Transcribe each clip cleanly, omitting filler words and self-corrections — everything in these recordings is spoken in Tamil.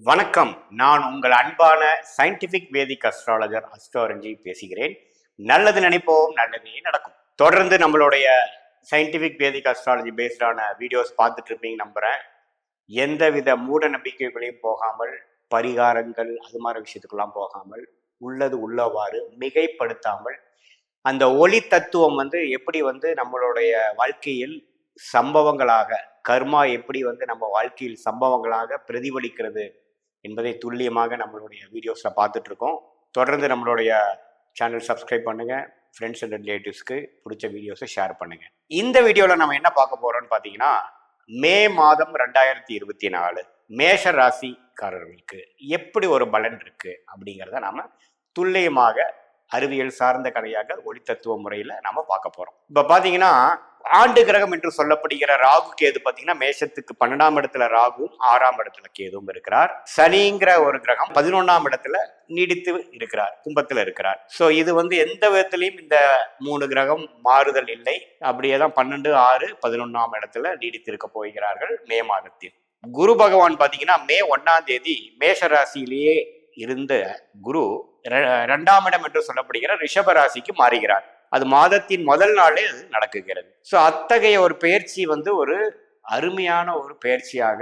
வணக்கம். நான் உங்கள் அன்பான சயின்டிபிக் வேதிக் அஸ்ட்ராலஜர் அஸ்ட்ரோரஞ்சி பேசுகிறேன். நல்லது நினைப்போம், நல்லதே நடக்கும். தொடர்ந்து நம்மளுடைய சயின்டிபிக் வேதிக் அஸ்ட்ராலஜி பேஸ்டான வீடியோஸ் பார்த்துட்டு இருப்பீங்க நம்புறேன். எந்தவித மூட நம்பிக்கைகளையும் போகாமல், பரிகாரங்கள் அது மாதிரி விஷயத்துக்கெல்லாம் போகாமல், உள்ளது உள்ளவாறு மிகைப்படுத்தாமல், அந்த ஒளி தத்துவம் எப்படி நம்மளுடைய வாழ்க்கையில் சம்பவங்களாக, கர்மா எப்படி நம்ம வாழ்க்கையில் சம்பவங்களாக பிரதிபலிக்கிறது என்பதை துல்லியமாக நம்மளுடைய வீடியோஸில் பார்த்துட்டு இருக்கோம். தொடர்ந்து நம்மளுடைய சேனல் சப்ஸ்கிரைப் பண்ணுங்க, ஃப்ரெண்ட்ஸ் அண்ட் ரிலேட்டிவ்ஸ்க்கு பிடிச்ச வீடியோஸை ஷேர் பண்ணுங்க. இந்த வீடியோவில் நம்ம என்ன பார்க்க போறோம்னு பார்த்தீங்கன்னா, மே மாதம் 2024 மேஷ ராசிக்காரர்களுக்கு எப்படி ஒரு பலன் இருக்கு அப்படிங்கிறத நாம துல்லியமாக அறிவியல் சார்ந்த கதையாக ஒளித்தத்துவ முறையில நாம பார்க்க போறோம். இப்ப பாத்தீங்கன்னா, ஆண்டு கிரகம் என்று சொல்லப்படுகிற ராகு கேது பாத்தீங்கன்னா மேஷத்துக்கு 12ஆம் இடத்துல ராகுவும் 6ஆம் இடத்துல கேதுவும் இருக்கிறார். சனிங்கிற ஒரு கிரகம் 11ஆம் இடத்துல நீடித்து இருக்கிறார், கும்பத்துல இருக்கிறார். சோ இது எந்த விதத்திலையும் இந்த 3 கிரகம் மாறுதல் இல்லை. அப்படியேதான் 12, 6, 11ஆம் இடத்துல நீடித்து இருக்க போகிறார்கள் மே மாதத்தில். குரு பகவான் பாத்தீங்கன்னா மே 1ஆம் தேதி மேஷ ராசியிலேயே இருந்த குரு 2ஆம் இடம் என்று சொல்லப்படுகிற ரிஷப ராசிக்கு மாறுகிறார். அது மாதத்தின் முதல் நாளே அது நடக்குகிறது. ஸோ அத்தகைய ஒரு பயிற்சி ஒரு அருமையான ஒரு பயிற்சியாக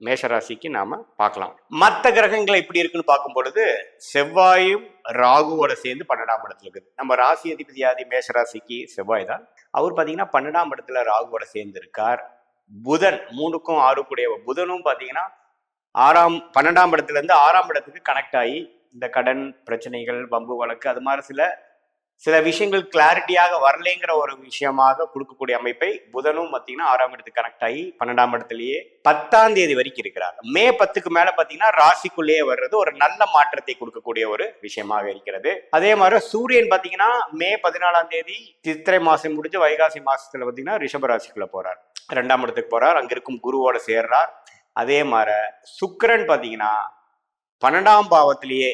மேஷராசிக்கு நாம பார்க்கலாம். மற்ற கிரகங்கள் எப்படி இருக்குன்னு பார்க்கும் பொழுது, செவ்வாயும் ராகுவோட சேர்ந்து 12ஆம் இடத்துல இருக்குது. நம்ம ராசி அதிபதியாதி மேஷராசிக்கு செவ்வாய் தான். அவர் பார்த்தீங்கன்னா 12ஆம் இடத்துல ராகுவோட சேர்ந்து இருக்கார். புதன் 3க்கும் 6 புதனும் பார்த்தீங்கன்னா 12ஆம் இடத்துல இருந்து 6ஆம் இடத்துக்கு கனெக்ட் ஆகி இந்த கடன் பிரச்சனைகள், வம்பு வழக்கு அது மாதிரி சில விஷயங்கள் கிளாரிட்டியாக வரலைங்கிற ஒரு விஷயமாக கொடுக்கக்கூடிய அமைப்பை புதனும் பார்த்தீங்கன்னா 6ஆம் இடத்துக்கு கனெக்ட் ஆகி 12ஆம் இடத்துலயே 10ஆம் தேதி வரைக்கும் இருக்கிறார். மே 10க்கு மேல பார்த்தீங்கன்னா ராசிக்குள்ளேயே வர்றது ஒரு நல்ல மாற்றத்தை கொடுக்கக்கூடிய ஒரு விஷயமாக இருக்கிறது. அதே மாதிரி சூரியன் பார்த்தீங்கன்னா மே 14ஆம் தேதி சித்திரை மாசம் முடிஞ்சு வைகாசி மாசத்துல பார்த்தீங்கன்னா ரிஷப ராசிக்குள்ள போறார், 2ஆம் இடத்துக்கு போறார். அங்க இருக்கும் குருவோட சேர்றார். அதே மாதிரி சுக்கிரன் பார்த்தீங்கன்னா 12ஆம் பாவத்திலேயே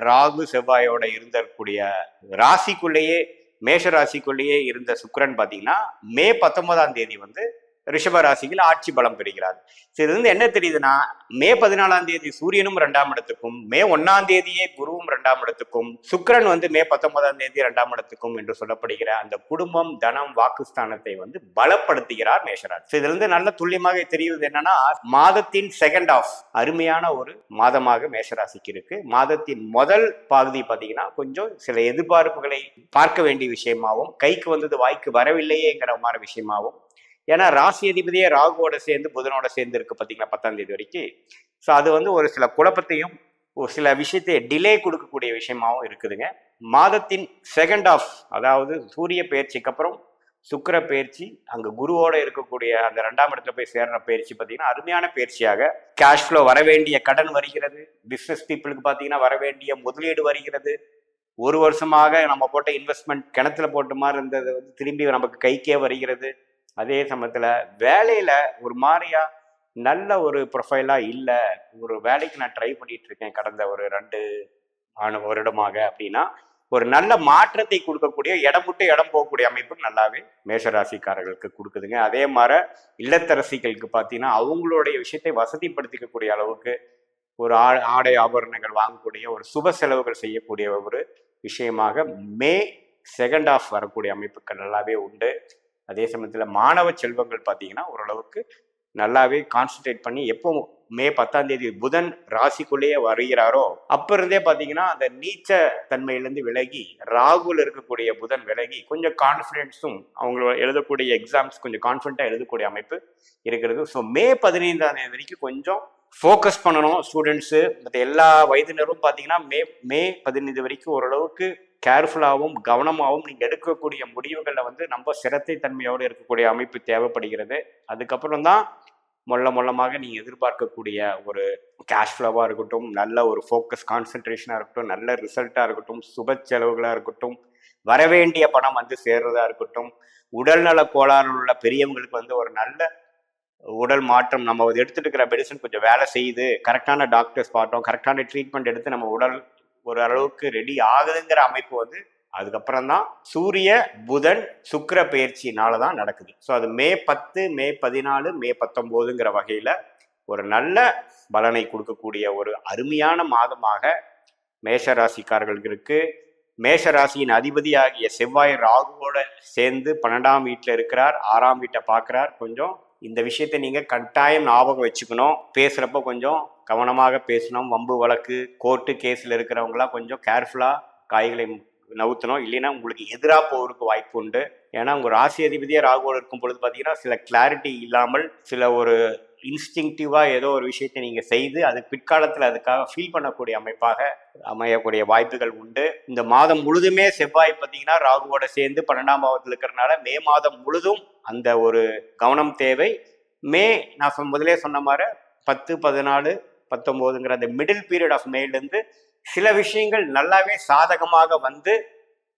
ராகு செவ்வாயோட இருந்தக்கூடிய ராசிக்குள்ளேயே மேஷ ராசிக்குள்ளேயே இருந்த சுக்கிரன் பார்த்தீங்கன்னா மே 19ஆம் தேதி ரிஷப ராசியில் ஆட்சி பலம் பெறுகிறார். இது என்ன தெரியுதுன்னா, மே 14ஆம் தேதி சூரியனும் 2ஆம் இடத்துக்கும், மே 1ஆம் தேதியே குருவும் 2ஆம் இடத்துக்கும், சுக்கிரன் மே 19ஆம் தேதி 2ஆம் இடத்துக்கும் என்று சொல்லப்படுகிற அந்த குடும்பம், தனம், வாக்குஸ்தானத்தை பலப்படுத்துகிறார் மேஷராசி. இதுல நல்ல துல்லியமாக தெரியுது என்னன்னா, மாதத்தின் செகண்ட் ஆஃப் அருமையான ஒரு மாதமாக மேஷராசிக்கு இருக்கு. மாதத்தின் முதல் பகுதி பார்த்தீங்கன்னா கொஞ்சம் சில எதிர்பார்ப்புகளை பார்க்க வேண்டிய விஷயமாவும், கைக்கு வந்தது வாய்க்கு வரவில்லையேங்கிற மாதிரி விஷயமாவும், ஏன்னா ராசி அதிபதியே ராகுவோட சேர்ந்து புதனோட சேர்ந்து இருக்கு பார்த்தீங்களா 10ஆம் தேதி வரைக்கும். ஸோ அது ஒரு சில குழப்பத்தையும் ஒரு சில விஷயத்தை டிலே கொடுக்கக்கூடிய விஷயமாவும் இருக்குதுங்க. மாதத்தின் செகண்ட் ஆஃப், அதாவது சூரிய பயிற்சிக்கு அப்புறம் சுக்கிர பயிற்சி, அங்கே குருவோட இருக்கக்கூடிய அந்த 2ஆம் இடத்துல போய் சேர்ற பயிற்சி பார்த்தீங்கன்னா அருமையான பயிற்சியாக கேஷ் ஃப்ளோ வர வேண்டிய கடன் வருகிறது. பிஸ்னஸ் பீப்புளுக்கு பார்த்தீங்கன்னா வர வேண்டிய முதலீடு வருகிறது. ஒரு வருஷமாக நம்ம போட்ட இன்வெஸ்ட்மெண்ட் கிணத்துல போட்ட மாதிரி இருந்தது திரும்பி நமக்கு கைக்கே வருகிறது. அதே சமயத்துல வேலையில ஒரு மாதிரியா நல்ல ஒரு ப்ரொஃபைலா இல்லை, ஒரு வேலைக்கு நான் ட்ரை பண்ணிட்டு இருக்கேன் கடந்த ஒரு 2 வருடமாக அப்படின்னா ஒரு நல்ல மாற்றத்தை கொடுக்கக்கூடிய, இடம் விட்டு இடம் போகக்கூடிய அமைப்பு நல்லாவே மேஷராசிக்காரர்களுக்கு கொடுக்குதுங்க. அதே மாதிரி இல்லத்தரசிகளுக்கு பார்த்தீங்கன்னா அவங்களுடைய விஷயத்தை வசதிப்படுத்திக்கக்கூடிய அளவுக்கு ஒரு ஆடை ஆபரணங்கள் வாங்கக்கூடிய, ஒரு சுப செலவுகள் செய்யக்கூடிய ஒரு விஷயமாக மே செகண்ட் ஆஃப் வரக்கூடிய அமைப்புகள் நல்லாவே உண்டு. அதே சமயத்தில் மாணவ செல்வங்கள் பார்த்தீங்கன்னா ஓரளவுக்கு நல்லாவே கான்சன்ட்ரேட் பண்ணி, எப்போ மே 10ஆம் தேதி புதன் ராசிக்குள்ளேயே வருகிறாரோ அப்ப இருந்தே பார்த்தீங்கன்னா அந்த நீச்ச தன்மையிலேருந்து விலகி ராகுல இருக்கக்கூடிய புதன் விலகி கொஞ்சம் கான்ஃபிடென்ஸும் அவங்களோட எழுதக்கூடிய எக்ஸாம்ஸ் கொஞ்சம் கான்ஃபிடென்ட்டாக எழுதக்கூடிய அமைப்பு இருக்கிறது. ஸோ மே 15ஆம் தேதி வரைக்கும் கொஞ்சம் ஃபோக்கஸ் பண்ணணும் ஸ்டூடெண்ட்ஸு. மற்ற எல்லா வயதினரும் பார்த்தீங்கன்னா மே 15 வரைக்கும் ஓரளவுக்கு கேர்ஃபுல்லாகவும் கவனமாகவும் நீங்கள் எடுக்கக்கூடிய முடிவுகளில் ரொம்ப சிரத்தை தன்மையோடு இருக்கக்கூடிய அமைப்பு தேவைப்படுகிறது. அதுக்கப்புறம் தான் மொல்லமாக நீங்கள் எதிர்பார்க்கக்கூடிய ஒரு கேஷ் ஃப்ளோவாக இருக்கட்டும், நல்ல ஒரு ஃபோக்கஸ் கான்சன்ட்ரேஷனாக இருக்கட்டும், நல்ல ரிசல்ட்டாக இருக்கட்டும், சுப செலவுகளாக இருக்கட்டும், வரவேண்டிய பணம் சேர்றதா இருக்கட்டும், உடல்நல கோளாறு உள்ள பெரியவங்களுக்கு ஒரு நல்ல உடல் மாற்றம், நம்ம எடுத்துட்டு இருக்கிற மெடிசன் கொஞ்சம் வேலை செய்யுது, கரெக்டான டாக்டர்ஸ் பார்த்தோம், கரெக்டான ட்ரீட்மெண்ட் எடுத்து நம்ம உடல் ஒரு அளவுக்கு ரெடி ஆகுதுங்கிற அமைப்பு அதுக்கப்புறம் தான் சூரிய புதன் சுக்கிர பயிற்சினால தான் நடக்குது. ஸோ அது மே 10, மே 14, மே 19ங்கிற வகையில் ஒரு நல்ல பலனை கொடுக்கக்கூடிய ஒரு அருமையான மாதமாக மேஷராசிக்காரர்களுக்கு இருக்கு. மேஷராசியின் அதிபதியாகிய செவ்வாய் ராகுவோட சேர்ந்து 12ஆம் வீட்டில் இருக்கிறார், 6ஆம் வீட்டை பார்க்குறார். கொஞ்சம் இந்த விஷயத்தை நீங்கள் கட்டாயம் ஞாபகம் வச்சுக்கணும். பேசுகிறப்ப கொஞ்சம் கவனமாக பேசணும். வம்பு வழக்கு கோர்ட்டு கேஸில் இருக்கிறவங்களாம் கொஞ்சம் கேர்ஃபுல்லாக காய்களை நவுத்தணும். இல்லைன்னா உங்களுக்கு எதிராக போகிறதுக்கு வாய்ப்பு உண்டு. ஏன்னா உங்கள் ராசி அதிபதியாக ராகுவோடு இருக்கும் பொழுது பார்த்தீங்கன்னா சில கிளாரிட்டி இல்லாமல் சில ஒரு இன்ஸ்டிங்டிவாக ஏதோ ஒரு விஷயத்தை நீங்கள் செய்து அது பிற்காலத்தில் அதுக்காக ஃபீல் பண்ணக்கூடிய அமைப்பாக அமையக்கூடிய வாய்ப்புகள் உண்டு. இந்த மாதம் முழுதுமே செவ்வாய் பார்த்தீங்கன்னா ராகுவோட சேர்ந்து 12ஆம் பாவத்தில் இருக்கிறனால மே மாதம் முழுதும் அந்த ஒரு கவனம் தேவை. நான் முதலே சொன்ன மாதிரி 10, 14, 19ங்கிற அந்த மிடில் பீரியட் ஆஃப் மேலேருந்து சில விஷயங்கள் நல்லாவே சாதகமாக வந்து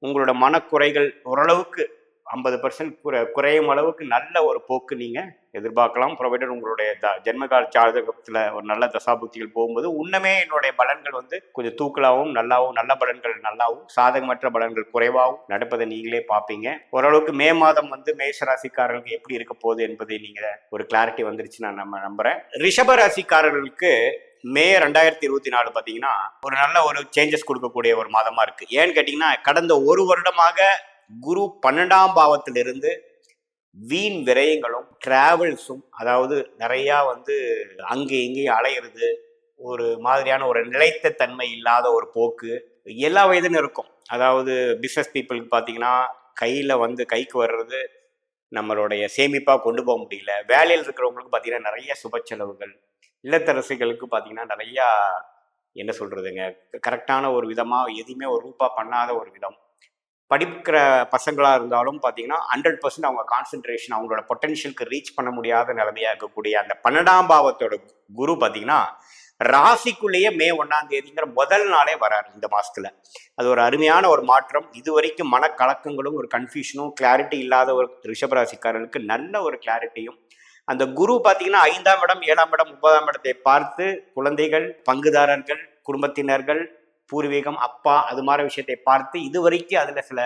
உங்களோட மனக்குறைகள் ஓரளவுக்கு 50% குறையும் அளவுக்கு நல்ல ஒரு போக்கு நீங்கள் எதிர்பார்க்கலாம். ப்ரொவைடர் உங்களுடைய ஜென்மகால ஜாதகத்தில் ஒரு நல்ல தசாபுத்திகள் போகும்போது உண்மையே என்னுடைய பலன்கள் வந்து கொஞ்சம் தூக்கலாகவும் நல்லாவும், நல்ல பலன்கள் நல்லாவும், சாதகமற்ற பலன்கள் குறைவாகவும் நடப்பதை நீங்களே பார்ப்பீங்க. ஓரளவுக்கு மே மாதம் வந்து மேஷராசிக்காரர்களுக்கு எப்படி இருக்க போகுது என்பதை நீங்கள் ஒரு கிளாரிட்டி வந்துருச்சு நான் நம்புகிறேன். ரிஷப ராசிக்காரர்களுக்கு மே 2024 பார்த்தீங்கன்னா ஒரு நல்ல ஒரு சேஞ்சஸ் கொடுக்கக்கூடிய ஒரு மாதமாக இருக்குது. ஏன்னு கேட்டிங்கன்னா கடந்த ஒரு வருடமாக குரு 12ஆம் பாவத்திலிருந்து வீண் விரயங்களும் டிராவல்ஸும், அதாவது நிறையா வந்து அங்கே இங்கேயும் அலையிறது, ஒரு மாதிரியான ஒரு நிலைத்த தன்மை இல்லாத ஒரு போக்கு எல்லா வயதுன்னு இருக்கும். அதாவது பிஸ்னஸ் பீப்புளுக்கு பார்த்தீங்கன்னா கைக்கு வர்றது நம்மளுடைய சேமிப்பாக கொண்டு போக முடியல. வேலையில் இருக்கிறவங்களுக்கு பார்த்தீங்கன்னா நிறைய சுப செலவுகள், இல்லத்தரசிகளுக்கு பார்த்தீங்கன்னா நிறையா என்ன சொல்கிறதுங்க, கரெக்டான ஒரு விதமாக எதுவுமே ஒரு ரூபா பண்ணாத ஒரு விதம். படிக்கிற பசங்களாக இருந்தாலும் பார்த்தீங்கன்னா 100% அவங்க கான்சென்ட்ரேஷன் அவங்களோட பொட்டென்ஷியலுக்கு ரீச் பண்ண முடியாத நிலைமையாக இருக்கக்கூடிய அந்த 12ஆம் பாவத்தோட குரு பார்த்தீங்கன்னா ராசிக்குள்ளேயே மே 1ஆம் தேதிங்கிற முதல் நாளே வராரு இந்த மாதத்தில். அது ஒரு அருமையான ஒரு மாற்றம். இது வரைக்கும் மனக்கலக்கங்களும் ஒரு கன்ஃபியூஷனும் கிளாரிட்டி இல்லாத ஒரு ரிஷபராசிக்காரர்களுக்கு நல்ல ஒரு கிளாரிட்டியும், அந்த குரு பார்த்தீங்கன்னா 5ஆம் இடம், 7ஆம் இடம், 9ஆம் இடத்தை பார்த்து குழந்தைகள், பங்குதாரர்கள், குடும்பத்தினர்கள், பூர்வீகம், அப்பா, அது மாதிரி விஷயத்தை பார்த்து இது வரைக்கும் அதில் சில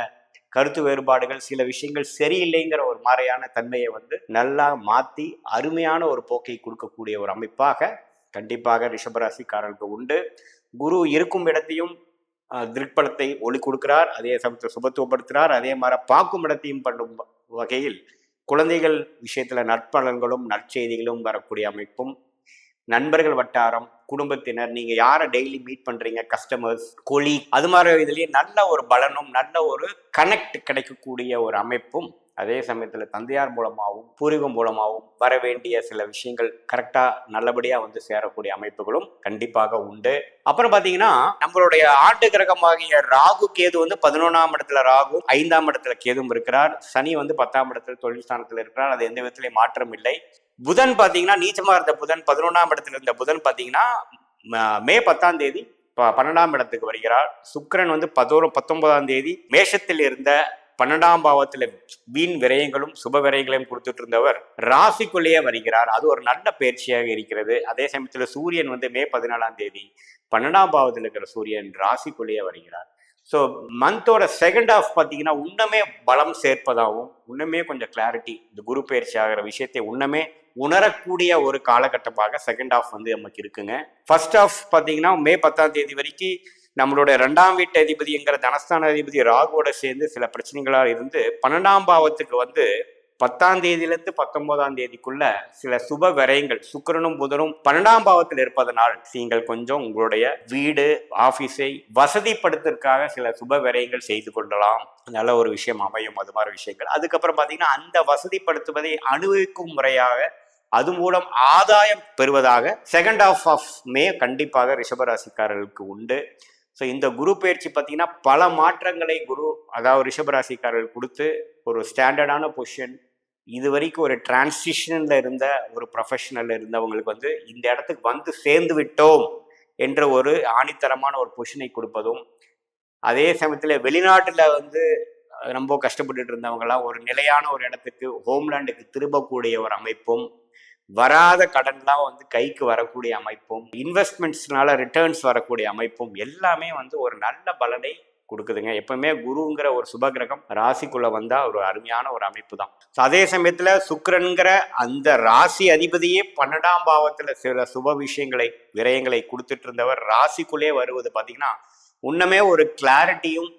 கருத்து வேறுபாடுகள், சில விஷயங்கள் சரியில்லைங்கிற ஒரு மாதிரியான தன்மையை வந்து நல்லா மாற்றி அருமையான ஒரு போக்கை கொடுக்கக்கூடிய ஒரு அமைப்பாக கண்டிப்பாக ரிஷபராசிக்காரர்களுக்கு உண்டு. குரு இருக்கும் இடத்தையும் திருப்பலத்தை ஒளி கொடுக்கிறார், அதே சமயத்தில் சுபத்துவப்படுத்துகிறார். அதே மாதிரி பார்க்கும் இடத்தையும் பண்ணும் வகையில் குழந்தைகள் விஷயத்தில் நற்பலன்களும் நற்செய்திகளும் வரக்கூடிய அமைப்பும், நண்பர்கள் வட்டாரம், குடும்பத்தினர், நீங்கள் யாரை டெய்லி மீட் பண்ணுறீங்க, கஸ்டமர்ஸ், கொலி, அது மாதிரி இதுலேயே நல்ல ஒரு பலனும் நல்ல ஒரு கனெக்ட் கிடைக்கக்கூடிய ஒரு அமைப்பும், அதே சமயத்தில் தந்தையார் மூலமாகவும் பூர்வீகம் மூலமாகவும் வர வேண்டிய சில விஷயங்கள் கரெக்டாக நல்லபடியாக வந்து சேரக்கூடிய அமைப்புகளும் கண்டிப்பாக உண்டு. அப்புறம் பார்த்தீங்கன்னா நம்மளுடைய ஆண்டு கிரகமாகிய ராகு கேது வந்து 11ஆம் இடத்துல ராகு, 5ஆம் இடத்துல கேதும் இருக்கிறார். சனி வந்து 10ஆம் இடத்துல தொழில் ஸ்தானத்தில் இருக்கிறார். அது எந்த விதத்திலையும் மாற்றம் இல்லை. புதன் பார்த்தீங்கன்னா நீச்சமாக இருந்த புதன் 11ஆம் இடத்துல இருந்த புதன் பார்த்தீங்கன்னா மே 10ஆம் தேதி 12ஆம் இடத்துக்கு வருகிறார். சுக்கிரன் வந்து 19ஆம் தேதி மேஷத்தில் இருந்த 12ஆம் பாவத்தில் வீண் விரயங்களும் சுப விரயங்களையும் கொடுத்துட்டு இருந்தவர் ராசிக்குள்ளேயே வருகிறார். அது ஒரு நல்ல பயிற்சியாக இருக்கிறது. அதே சமயத்தில் சூரியன் வந்து மே 14ஆம் தேதி 12ஆம் பாவத்தில் இருக்கிற சூரியன் ராசிக்குள்ளேயே வருகிறார். ஸோ மந்தோட செகண்ட் ஹாஃப் பார்த்தீங்கன்னா இன்னமே பலம் சேர்ப்பதாகவும் இன்னமே கொஞ்சம் கிளாரிட்டி, இந்த குரு பயிற்சி ஆகிற விஷயத்தை இன்னமே உணரக்கூடிய ஒரு காலகட்டமாக செகண்ட் ஹாஃப் வந்து நமக்கு இருக்குங்க. ஃபர்ஸ்ட் ஹாஃப் பார்த்தீங்கன்னா மே 10ஆம் தேதி வரைக்கும் நம்மளோட 2ஆம் வீட்டு அதிபதிங்கிற தனஸ்தான அதிபதி ராகுவோட சேர்ந்து சில பிரச்சனைகளாக இருந்து 12ஆம் பாவத்துக்கு வந்து 10ஆம் தேதியிலிருந்து 19ஆம் தேதிக்குள்ள சில சுப விரயங்கள், சுக்கிரனும் புதனும் 12ஆம் பாவத்தில் இருப்பதனால் நீங்கள் கொஞ்சம் உங்களுடைய வீடு, ஆஃபீஸை வசதிப்படுத்துறதுக்காக சில சுப விரயங்கள் செய்து கொள்ளலாம். நல்ல ஒரு விஷயம் அமையும். அது மாதிரி விஷயங்கள் அதுக்கப்புறம் பார்த்தீங்கன்னா அந்த வசதிப்படுத்துவதை அனுபவிக்கும் முறையாக அது மூலம் ஆதாயம் பெறுவதாக செகண்ட் ஹாஃப் ஆஃப் மே கண்டிப்பாக ரிஷபராசிக்காரர்களுக்கு உண்டு. ஸோ இந்த குரு பயிற்சி பார்த்தீங்கன்னா பல மாற்றங்களை அதாவது ரிஷபராசிக்காரர்கள் கொடுத்து ஒரு ஸ்டாண்டர்டான பொசிஷன், இது வரைக்கும் ஒரு டிரான்சிஷனில் இருந்த ஒரு ப்ரொஃபஷனலில் இருந்தவங்களுக்கு வந்து இந்த இடத்துக்கு வந்து சேர்ந்து விட்டோம் என்ற ஒரு ஆணித்தரமான ஒரு பொசிஷனை கொடுப்பதும், அதே சமயத்தில் வெளிநாட்டில் வந்து ரொம்ப கஷ்டப்பட்டுட்டு இருந்தவங்களாம் ஒரு நிலையான ஒரு இடத்துக்கு ஹோம்லேண்டுக்கு திரும்பக்கூடிய ஒரு அமைப்பும், வராத கடன்லாம் வந்து கைக்கு வரக்கூடிய அமைப்பும், இன்வெஸ்ட்மெண்ட்ஸ்னால ரிட்டர்ன்ஸ் வரக்கூடிய அமைப்பும் எல்லாமே வந்து ஒரு நல்ல பலனை கொடுக்குதுங்க. எப்பவுமே குருங்கிற ஒரு சுபகிரகம் ராசிக்குள்ள வந்தா ஒரு அருமையான ஒரு அமைப்பு தான். அதே சமயத்துல சுக்கிரன்கிற அந்த ராசி அதிபதியே 12ஆம் பாவத்துல சில சுப விஷயங்களை விரயங்களை கொடுத்துட்டு இருந்தவர் ராசிக்குள்ளே வருவது பார்த்தீங்கன்னா உன்னமே ஒரு கிளாரிட்டியும்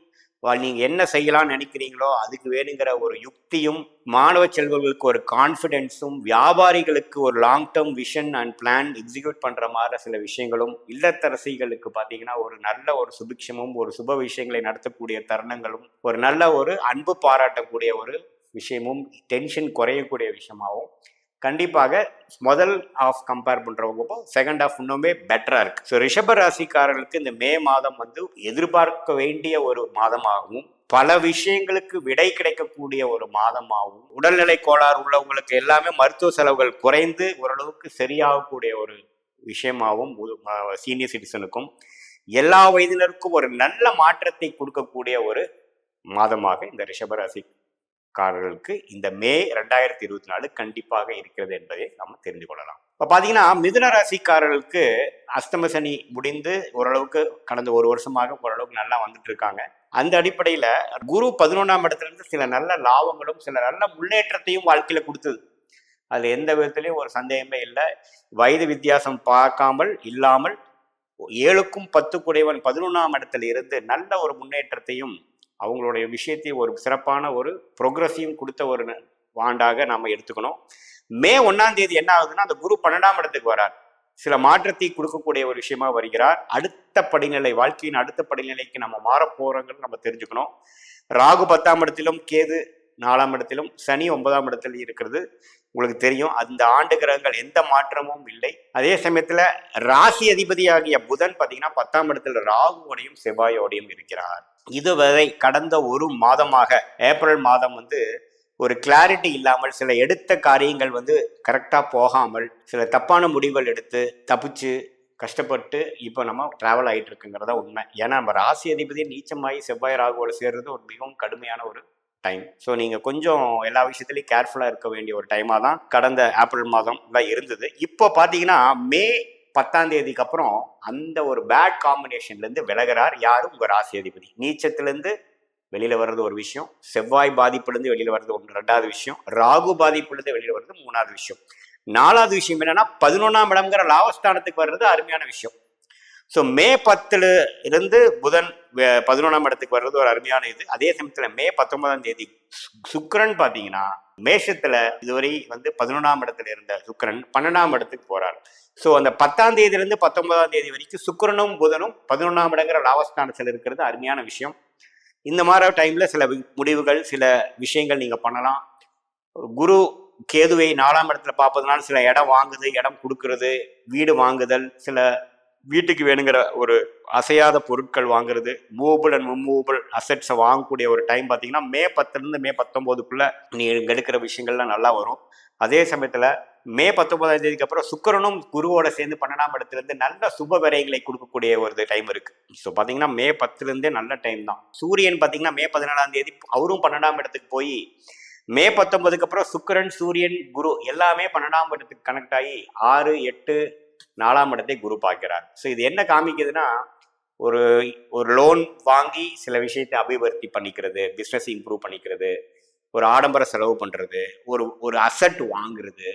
நீங்க என்ன செய்யலாம்னு நினைக்கிறீங்களோ அதுக்கு வேணுங்கிற ஒரு யுக்தியும், மாணவ செல்வங்களுக்கு ஒரு கான்ஃபிடென்ஸும், வியாபாரிகளுக்கு ஒரு long term vision and plan execute பண்ற மாதிரி சில விஷயங்களும், இல்லத்தரசிகளுக்கு பார்த்தீங்கன்னா ஒரு நல்ல ஒரு சுபிக்ஷமும், ஒரு சுப விஷயங்களை நடத்தக்கூடிய தருணங்களும், ஒரு நல்ல ஒரு அன்பு பாராட்டக்கூடிய ஒரு விஷயமும், டென்ஷன் குறையக்கூடிய விஷயமாகவும் கண்டிப்பாக முதல் ஆஃப் கம்பேர் பண்ணுறவங்க செகண்ட் ஆஃப் இன்னுமே பெட்டராக இருக்குது. ஸோ ரிஷப ராசிக்காரர்களுக்கு இந்த மே மாதம் வந்து எதிர்பார்க்க வேண்டிய ஒரு மாதமாகவும், பல விஷயங்களுக்கு விடை கிடைக்கக்கூடிய ஒரு மாதமாகவும், உடல்நிலை கோளாறு உள்ளவங்களுக்கு எல்லாமே மருத்துவ செலவுகள் குறைந்து ஓரளவுக்கு சரியாகக்கூடிய ஒரு விஷயமாகவும், சீனியர் சிட்டிசனுக்கும் எல்லா வயதினருக்கும் ஒரு நல்ல மாற்றத்தை கொடுக்கக்கூடிய ஒரு மாதமாக இந்த ரிஷபராசி காரர்களுக்கு இந்த மே 2024 கண்டிப்பாக இருக்கிறது என்பதை நம்ம தெரிந்து கொள்ளலாம். இப்போ பார்த்தீங்கன்னா மிதுன ராசிக்காரர்களுக்கு அஸ்தம சனி முடிந்து ஓரளவுக்கு கடந்த ஒரு வருஷமாக ஓரளவுக்கு நல்லா வந்துட்டு இருக்காங்க. அந்த அடிப்படையில் குரு 11ஆம் இடத்துலேருந்து சில நல்ல லாபங்களும் சில நல்ல முன்னேற்றத்தையும் வாழ்க்கையில கொடுத்தது. அதுல எந்த விதத்திலையும் ஒரு சந்தேகமே இல்லை. வயது வித்தியாசம் பார்க்காமல் இல்லாமல் 7க்கும் 10 குடைவன் 11ஆம் இடத்துல இருந்து நல்ல ஒரு முன்னேற்றத்தையும் அவங்களுடைய விஷயத்தையும் ஒரு சிறப்பான ஒரு ப்ரோக்ரஸையும் கொடுத்த ஒரு ஆண்டாக நம்ம எடுத்துக்கணும். மே 1ஆம் தேதி என்ன ஆகுதுன்னா அந்த குரு 12ஆம் இடத்துக்கு வரார். சில மாற்றத்தை கொடுக்கக்கூடிய ஒரு விஷயமா வருகிறார். அடுத்த படிநிலை, வாழ்க்கையின் அடுத்த படிநிலைக்கு நம்ம மாறப்போறோங்கிறது நம்ம தெரிஞ்சுக்கணும். ராகு 10ஆம் இடத்திலும், கேது 4ஆம் இடத்திலும், சனி 9ஆம் இடத்துல இருக்கிறது உங்களுக்கு தெரியும். அந்த ஆண்டு கிரகங்கள் எந்த மாற்றமும் இல்லை. அதே சமயத்துல ராசி அதிபதியாகிய புதன் பார்த்தீங்கன்னா 10ஆம் இடத்துல ராகுவோடையும் செவ்வாயோடையும் இருக்கிறார். இதுவரை கடந்த ஒரு மாதமாக ஏப்ரல் மாதம் வந்து ஒரு கிளாரிட்டி இல்லாமல், சில எடுத்த காரியங்கள் வந்து கரெக்டா போகாமல், சில தப்பான முடிவுகள் எடுத்து தப்பிச்சு கஷ்டப்பட்டு இப்போ நம்ம டிராவல் ஆகிட்டு இருக்குங்கிறதா உண்மை. ஏன்னா நம்ம ராசி அதிபதியை நீச்சமாகி செவ்வாய் ராகுவோட சேர்றது ஒரு மிகவும் கடுமையான ஒரு டைம். ஸோ நீங்கள் கொஞ்சம் எல்லா விஷயத்துலையும் கேர்ஃபுல்லாக இருக்க வேண்டிய ஒரு டைமாக தான் கடந்த ஏப்ரல் மாதம் தான் இருந்தது. இப்போ பார்த்தீங்கன்னா மே 10ஆம் தேதிக்கு அப்புறம் அந்த ஒரு பேட் காம்பினேஷன்லேருந்து விலகிறார். யாரும் உங்கள் ராசி அதிபதி நீச்சத்துலேருந்து வெளியில் வர்றது ஒரு விஷயம், செவ்வாய் பாதிப்புலேருந்து வெளியில் வர்றது ஒன்று, 2வது விஷயம், ராகு பாதிப்புலேருந்து வெளியில் வர்றது 3வது விஷயம். 4வது விஷயம் என்னன்னா 11ஆம் இடம்ங்கிற லாபஸ்தானத்துக்கு வர்றது அருமையான விஷயம். ஸோ மே 10 இருந்து புதன் 11ஆம் இடத்துக்கு வர்றது ஒரு அருமையான இது. அதே சமயத்தில் மே 19ஆம் தேதி சுக்கிரன் பார்த்தீங்கன்னா மேஷத்துல இதுவரை வந்து 11ஆம் இடத்துல இருந்த சுக்கிரன் 12ஆம் இடத்துக்கு போறார். ஸோ அந்த 10ஆம் தேதியிலிருந்து 19ஆம் தேதி வரைக்கும் சுக்கிரனும் புதனும் 11ஆம் இடங்கிற லாபஸ்தானத்தில் இருக்கிறது அருமையான விஷயம். இந்த மாதிரி டைம்ல சில முடிவுகள், சில விஷயங்கள் நீங்க பண்ணலாம். குரு கேதுவை 4ஆம் இடத்துல பார்ப்பதுனால சில இடம் வாங்குது, இடம் கொடுக்கறது, வீடு வாங்குதல், சில வீட்டுக்கு வேணுங்கிற ஒரு அசையாத பொருட்கள் வாங்குறது, மூவபிள் அண்ட் மூவபிள் அசெட்ஸை வாங்கக்கூடிய ஒரு டைம் பார்த்தீங்கன்னா மே 10லேருந்து மே 19க்குள்ள நீங்க எடுக்கிற விஷயங்கள்லாம் நல்லா வரும். அதே சமயத்தில் மே 19ஆம் தேதிக்கு அப்புறம் சுக்கிரனும் குருவோட சேர்ந்து 12ஆம் இடத்துலேருந்து நல்ல சுப விரைகளை கொடுக்கக்கூடிய ஒரு டைம் இருக்கு. ஸோ பார்த்தீங்கன்னா மே 10லேருந்தே நல்ல டைம் தான். சூரியன் பார்த்தீங்கன்னா மே 17ஆம் தேதி அவரும் 12ஆம் இடத்துக்கு போய் மே 19க்கு அப்புறம் சுக்கிரன், சூரியன், குரு எல்லாமே 12ஆம் இடத்துக்கு கனெக்ட் ஆகி 6, 8, 4ஆம் இடத்தை குரு பார்க்கிறார். ஸோ இது என்ன காமிக்குதுன்னா ஒரு ஒரு லோன் வாங்கி சில விஷயத்தை அபிவிருத்தி பண்ணிக்கிறது, பிஸ்னஸ் இம்ப்ரூவ் பண்ணிக்கிறது, ஒரு ஆடம்பர செலவு பண்ணுறது, ஒரு அசட் வாங்குறது,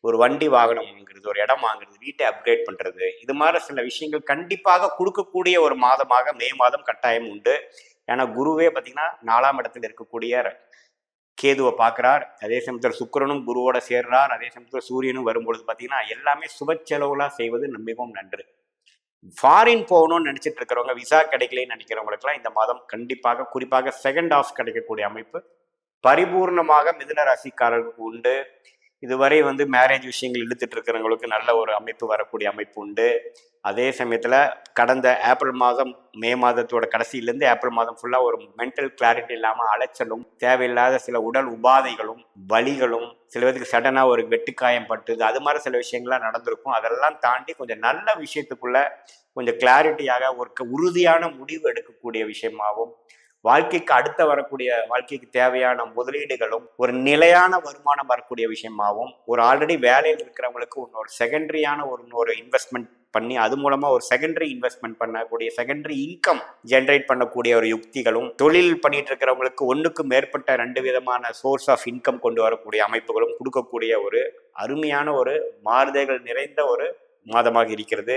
ஒரு வண்டி வாகனம் வாங்குறது, ஒரு இடம் வாங்குறது, வீட்டை அப்கிரேட் பண்ணுறது, இது மாதிரி சில விஷயங்கள் கண்டிப்பாக கொடுக்கக்கூடிய ஒரு மாதமாக மே மாதம் கட்டாயம் உண்டு. ஏன்னா குருவே பார்த்தீங்கன்னா 4ஆம் இடத்துல இருக்கக்கூடிய கேதுவை பார்க்குறார். அதே சமயத்தில் சுக்கிரனும் குருவோட சேர்றார். அதே சமயத்தில் சூரியனும் வரும்பொழுது பார்த்தீங்கன்னா எல்லாமே சுப செலவுலாம் செய்வது மிகவும் நன்று. ஃபாரின் போகணும்னு நினச்சிட்டு இருக்கிறவங்க, விசா கிடைக்கலன்னு நினைக்கிறவங்களுக்குலாம் இந்த மாதம் கண்டிப்பாக, குறிப்பாக செகண்ட் ஆஃப் கிடைக்கக்கூடிய அமைப்பு பரிபூர்ணமாக மிதுன ராசிக்காரர்களுக்கு உண்டு. இதுவரை வந்து மேரேஜ் விஷயங்கள் இழுத்துட்டு இருக்கிறவங்களுக்கு நல்ல ஒரு அமைப்பு வரக்கூடிய அமைப்பு உண்டு. அதே சமயத்தில் கடந்த ஏப்ரல் மாதம், மே மாதத்தோட கடைசியிலேருந்து ஏப்ரல் மாதம் ஃபுல்லாக ஒரு மென்டல் கிளாரிட்டி இல்லாமல் அலைச்சலும், தேவையில்லாத சில உடல் உபாதைகளும், வலிகளும், சில பேருக்கு சடனாக ஒரு வெட்டுக்காயம் பட்டுது, அது மாதிரி சில விஷயங்கள்லாம் நடந்திருக்கும். அதெல்லாம் தாண்டி கொஞ்சம் நல்ல விஷயத்துக்குள்ள கொஞ்சம் கிளாரிட்டியாக ஒரு உறுதியான முடிவு எடுக்கக்கூடிய விஷயமாகவும், வாழ்க்கைக்கு அடுத்த வரக்கூடிய வாழ்க்கைக்கு தேவையான முதலீடுகளும் ஒரு நிலையான வருமானம் வரக்கூடிய விஷயமாகவும், ஒரு ஆல்ரெடி வேலையில் இருக்கிறவங்களுக்கு இன்னொரு செகண்டரியான இன்னொரு இன்வெஸ்ட்மெண்ட் பண்ணி அது மூலமா ஒரு செகண்டரி இன்வெஸ்ட்மெண்ட் பண்ணக்கூடிய செகண்டரி இன்கம் ஜென்ரேட் பண்ணக்கூடிய ஒரு யுக்திகளும், தொழில் பண்ணிட்டு இருக்கிறவங்களுக்கு ஒன்றுக்கு மேற்பட்ட 2 விதமான சோர்ஸ் ஆஃப் இன்கம் கொண்டு வரக்கூடிய அமைப்புகளும் கொடுக்கக்கூடிய ஒரு அருமையான ஒரு மாறுதல்கள் நிறைந்த ஒரு மாதமாக இருக்கிறது.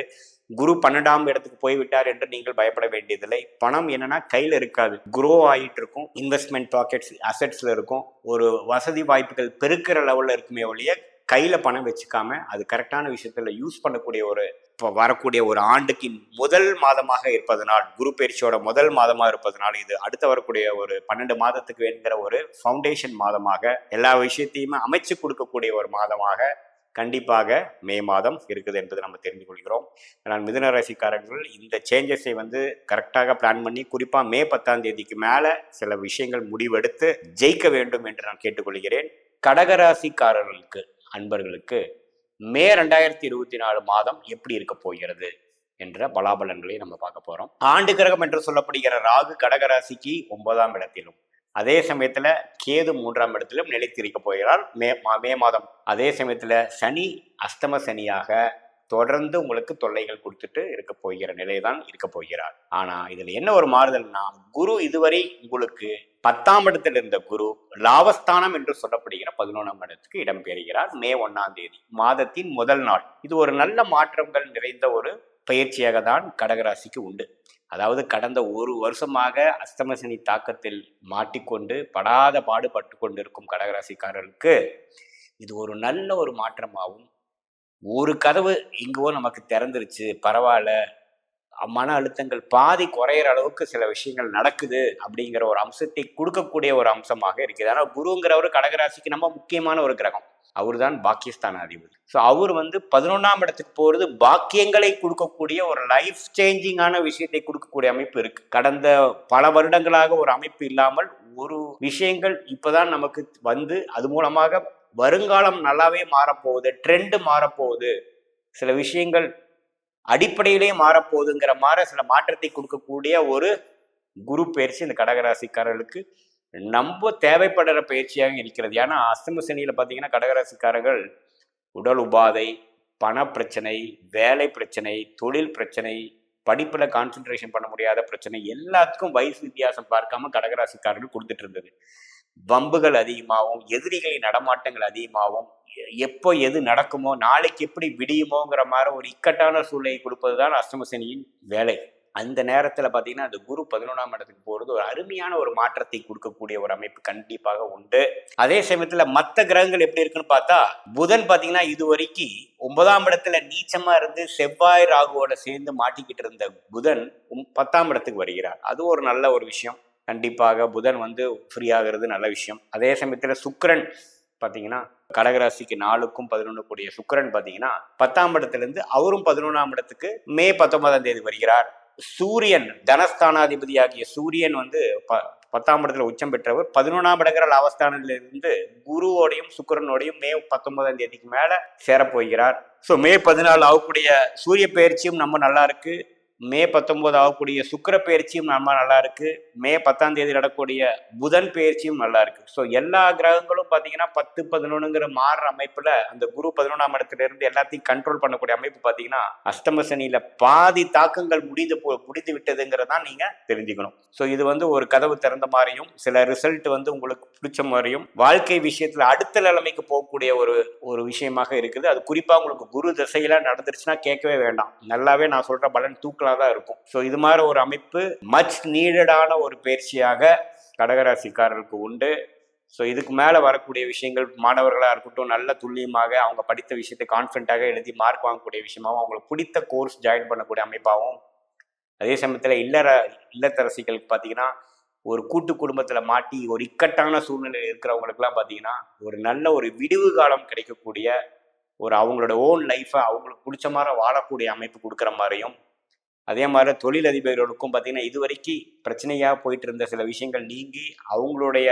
குரு 12ஆம் இடத்துக்கு போய்விட்டார் என்று நீங்கள் பயப்பட வேண்டியதில்லை. பணம் என்னன்னா கையில் இருக்காது, குரோ ஆகிட்டு இருக்கும், இன்வெஸ்ட்மெண்ட் பாக்கெட்ஸ் அசெட்ஸ்ல இருக்கும், ஒரு வசதி வாய்ப்புகள் பெருக்கிற லெவல்ல இருக்குமே ஒழிய கையில பணம் வச்சுக்காம அது கரெக்டான விஷயத்துல யூஸ் பண்ணக்கூடிய ஒரு இப்போ வரக்கூடிய ஒரு ஆண்டுக்கு முதல் மாதமாக இருப்பதனால், குரு பயிற்சியோட முதல் மாதமாக இருப்பதனால், இது அடுத்து வரக்கூடிய ஒரு 12 மாதத்துக்கு வேணுங்கிற ஒரு ஃபவுண்டேஷன் மாதமாக எல்லா விஷயத்தையுமே அமைச்சு கொடுக்கக்கூடிய ஒரு மாதமாக கண்டிப்பாக மே மாதம் இருக்குது என்பதை நம்ம தெரிந்து கொள்கிறோம். ஆனால் மிதுன ராசிக்காரர்கள் இந்த சேஞ்சஸை கரெக்டாக பிளான் பண்ணி குறிப்பாக மே 10ஆம் தேதிக்கு மேலே சில விஷயங்கள் முடிவெடுத்து ஜெயிக்க வேண்டும் என்று நான் கேட்டுக்கொள்கிறேன். கடகராசிக்காரர்களுக்கு அன்பர்களுக்கு மே 2024 மாதம் எப்படி இருக்க போகிறது என்ற பலாபலன்களை நம்ம பார்க்க போறோம். ஆண்டு கிரகம் என்று சொல்லப்படுகிற ராகு கடகராசிக்கு 9ஆம் இடத்திலும், அதே சமயத்துல கேது 3ஆம் இடத்திலும் நிலைத்திருக்க போகிறார் மே மாதம். அதே சமயத்துல சனி அஸ்தம சனியாக தொடர்ந்து உங்களுக்கு தொல்லைகள் கொடுத்துட்டு இருக்க போகிற நிலைதான் இருக்க போகிறார். ஆனா இதுல என்ன ஒரு மாறுதல்னா, குரு இதுவரை உங்களுக்கு 10ஆம் இடத்தில் இருந்த குரு லாபஸ்தானம் என்று சொல்லப்படுகிற 11ஆம் இடத்துக்கு இடம்பெறுகிறார் மே 1ஆம் தேதி, மாதத்தின் முதல் நாள். இது ஒரு நல்ல மாற்றங்கள் நிறைந்த ஒரு பயிற்சியாக தான் கடகராசிக்கு உண்டு. அதாவது கடந்த ஒரு வருஷமாக அஸ்தமசனி தாக்கத்தில் மாட்டிக்கொண்டு படாத பாடுபட்டு கொண்டிருக்கும் கடகராசிக்காரர்களுக்கு இது ஒரு நல்ல ஒரு மாற்றமாகும். ஒரு கதவு எங்கோ நமக்கு திறந்துருச்சு, பரவாயில்ல, மன அழுத்தங்கள் பாதி குறையிற அளவுக்கு சில விஷயங்கள் நடக்குது அப்படிங்கிற ஒரு அம்சத்தை கொடுக்கக்கூடிய ஒரு அம்சமாக இருக்குது. ஆனால் குருங்கிறவர் கடகராசிக்கு நம்ம முக்கியமான ஒரு கிரகம், அவர் தான் பாக்கியஸ்தான அதிபதி. ஸோ அவர் 11ஆம் இடத்துக்கு போகிறது பாக்கியங்களை கொடுக்கக்கூடிய ஒரு லைஃப் சேஞ்சிங்கான விஷயத்தை கொடுக்கக்கூடிய அமைப்பு இருக்கு. கடந்த பல வருடங்களாக ஒரு அமைப்பு இல்லாமல் ஒரு விஷயங்கள் இப்போதான் நமக்கு அது மூலமாக வருங்காலம் நல்லாவே மாறப்போகுது, ட்ரெண்டு மாறப்போகுது, சில விஷயங்கள் அடிப்படையிலே மாறப்போகுதுங்கிற சில மாற்றத்தை கொடுக்கக்கூடிய ஒரு குரு பயிற்சி இந்த கடகராசிக்காரர்களுக்கு ரொம்ப தேவைப்படுற பயிற்சியாக இருக்கிறது. ஏன்னா அஸ்தம சனியில பார்த்தீங்கன்னா கடகராசிக்காரர்கள் உடல் உபாதை, பண பிரச்சனை, வேலை பிரச்சனை, தொழில் பிரச்சனை, படிப்புல கான்சென்ட்ரேஷன் பண்ண முடியாத பிரச்சனை, எல்லாத்துக்கும் வயசு வித்தியாசம் பார்க்காம கடகராசிக்காரர்கள் கொடுத்துட்டு இருந்தது. வம்புகள் அதிகமாகவும், எதிரிகளின் நடமாட்டங்கள் அதிகமாகவும், எப்போ எது நடக்குமோ, நாளைக்கு எப்படி விடியுமோங்கிற ஒரு இக்கட்டான சூழ்நிலை கொடுப்பது தான் அஷ்டம சனியின் வேலை. அந்த நேரத்தில் பார்த்தீங்கன்னா அந்த குரு 11ஆம் இடத்துக்கு போகிறது ஒரு அருமையான ஒரு மாற்றத்தை கொடுக்கக்கூடிய ஒரு அமைப்பு கண்டிப்பாக உண்டு. அதே சமயத்தில் மற்ற கிரகங்கள் எப்படி இருக்குன்னு பார்த்தா, புதன் பார்த்தீங்கன்னா இது வரைக்கும் 9ஆம் இடத்துல நீச்சமா இருந்து செவ்வாய் ராகுவோட சேர்ந்து மாட்டிக்கிட்டு இருந்த புதன் 10ஆம் இடத்துக்கு வருகிறார். அது ஒரு நல்ல ஒரு விஷயம். கண்டிப்பாக புதன் ஃப்ரீ ஆகிறது நல்ல விஷயம். அதே சமயத்தில் சுக்கிரன் பார்த்தீங்கன்னா கடகராசிக்கு 4க்கும் 11 கூடிய சுக்கிரன் பார்த்தீங்கன்னா 10ஆம் இடத்திலிருந்து அவரும் 11ஆம் இடத்துக்கு மே 19ஆம் தேதி வருகிறார். சூரியன் தனஸ்தானாதிபதியாகிய சூரியன் 10ஆம் இடத்துல உச்சம் பெற்றவர் 11ஆம் இடங்கிற லாபஸ்தானத்திலிருந்து குருவோடையும் சுக்கிரனோடையும் மே 19ஆம் தேதிக்கு மேல சேரப்போகிறார். ஸோ மே 14 ஆகக்கூடிய சூரிய பயிற்சியும் நம்ம நல்லா இருக்கு, மே 19 ஆகக்கூடிய சுக்கிர பயிற்சியும் நம்ம நல்லா இருக்கு, மே 10ஆம் தேதி நடக்கக்கூடிய புதன் பயிற்சியும் நல்லா இருக்கு. ஸோ எல்லா கிரகங்களும் பார்த்தீங்கன்னா 10, 11ங்கிற மாறுற அமைப்புல அந்த குரு 11ஆம் இடத்துல இருந்து எல்லாத்தையும் கண்ட்ரோல் பண்ணக்கூடிய அமைப்பு பார்த்தீங்கன்னா அஷ்டம சனியில பாதி தாக்கங்கள் முடிந்து விட்டதுங்கிறதான் நீங்க தெரிஞ்சுக்கணும். ஸோ இது ஒரு கதவு திறந்த மாதிரியும் சில ரிசல்ட் உங்களுக்கு பிடிச்ச மாதிரியும் வாழ்க்கை விஷயத்துல அடுத்த நிலைமைக்கு போகக்கூடிய ஒரு விஷயமாக இருக்குது. அது குறிப்பா உங்களுக்கு குரு திசையில நடந்துருச்சுன்னா கேட்கவே வேண்டாம், நல்லாவே நான் சொல்ற பலன் தான் இருக்கும். ஸோ இது மாதிரி ஒரு அமைப்பு மச் நீடடான ஒரு பயிற்சியாக கடகராசிக்காரர்களுக்கு உண்டு. ஸோ இதுக்கு மேலே வரக்கூடிய விஷயங்கள் மாணவர்களாக இருக்கட்டும், நல்ல துல்லியமாக அவங்க படித்த விஷயத்தை கான்ஃபிடென்ட்டாக எழுதி மார்க் வாங்கக்கூடிய விஷயமாகவும், அவங்களுக்கு பிடித்த கோர்ஸ் ஜாயின் பண்ணக்கூடிய அமைப்பாகவும், அதே சமயத்தில் இல்லத்தரசிகளுக்கு பார்த்தீங்கன்னா ஒரு கூட்டு குடும்பத்தில் மாட்டி ஒரு இக்கட்டான சூழ்நிலை இருக்கிறவங்களுக்குலாம் பார்த்தீங்கன்னா ஒரு நல்ல ஒரு விடிவு காலம் கிடைக்கக்கூடிய அவங்களோட ஓன் லைஃப்பை அவங்களுக்கு பிடிச்ச மாதிரி வாழக்கூடிய அமைப்பு கொடுக்குற மாதிரியும், அதே மாதிரி தொழிலதிபர்களுக்கும் பார்த்தீங்கன்னா இது வரைக்கும் பிரச்சனையாக போயிட்டு இருந்த சில விஷயங்கள் நீங்கி அவங்களுடைய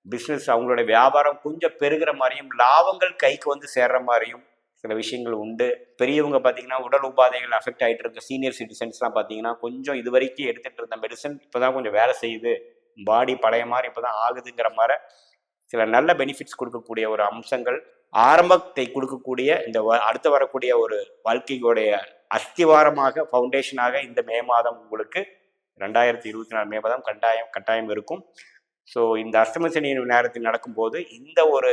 பிஸ்னஸ், அவங்களுடைய வியாபாரம் கொஞ்சம் பெருகிற மாதிரியும், லாபங்கள் கைக்கு சேர்ற மாதிரியும் சில விஷயங்கள் உண்டு. பெரியவங்க பார்த்தீங்கன்னா உடல் உபாதைகள் அஃபெக்ட் ஆகிட்டு இருக்க சீனியர் சிட்டிசன்ஸ்லாம் பார்த்தீங்கன்னா கொஞ்சம் இது வரைக்கும் எடுத்துகிட்டு இருந்த மெடிசன் இப்போ தான் கொஞ்சம் வேலை செய்யுது, பாடி பழைய மாதிரி இப்போ தான் ஆகுதுங்கிற மாதிரி சில நல்ல பெனிஃபிட்ஸ் கொடுக்கக்கூடிய ஒரு அம்சங்கள், ஆரம்பத்தை கொடுக்கக்கூடிய இந்த அடுத்து வரக்கூடிய ஒரு வாழ்க்கையோடைய அஸ்திவாரமாக ஃபவுண்டேஷனாக இந்த மே மாதம் உங்களுக்கு 2024 மே மாதம் கட்டாயம் இருக்கும். ஸோ இந்த அஷ்டம சனி நேரத்தில் நடக்கும்போது இந்த ஒரு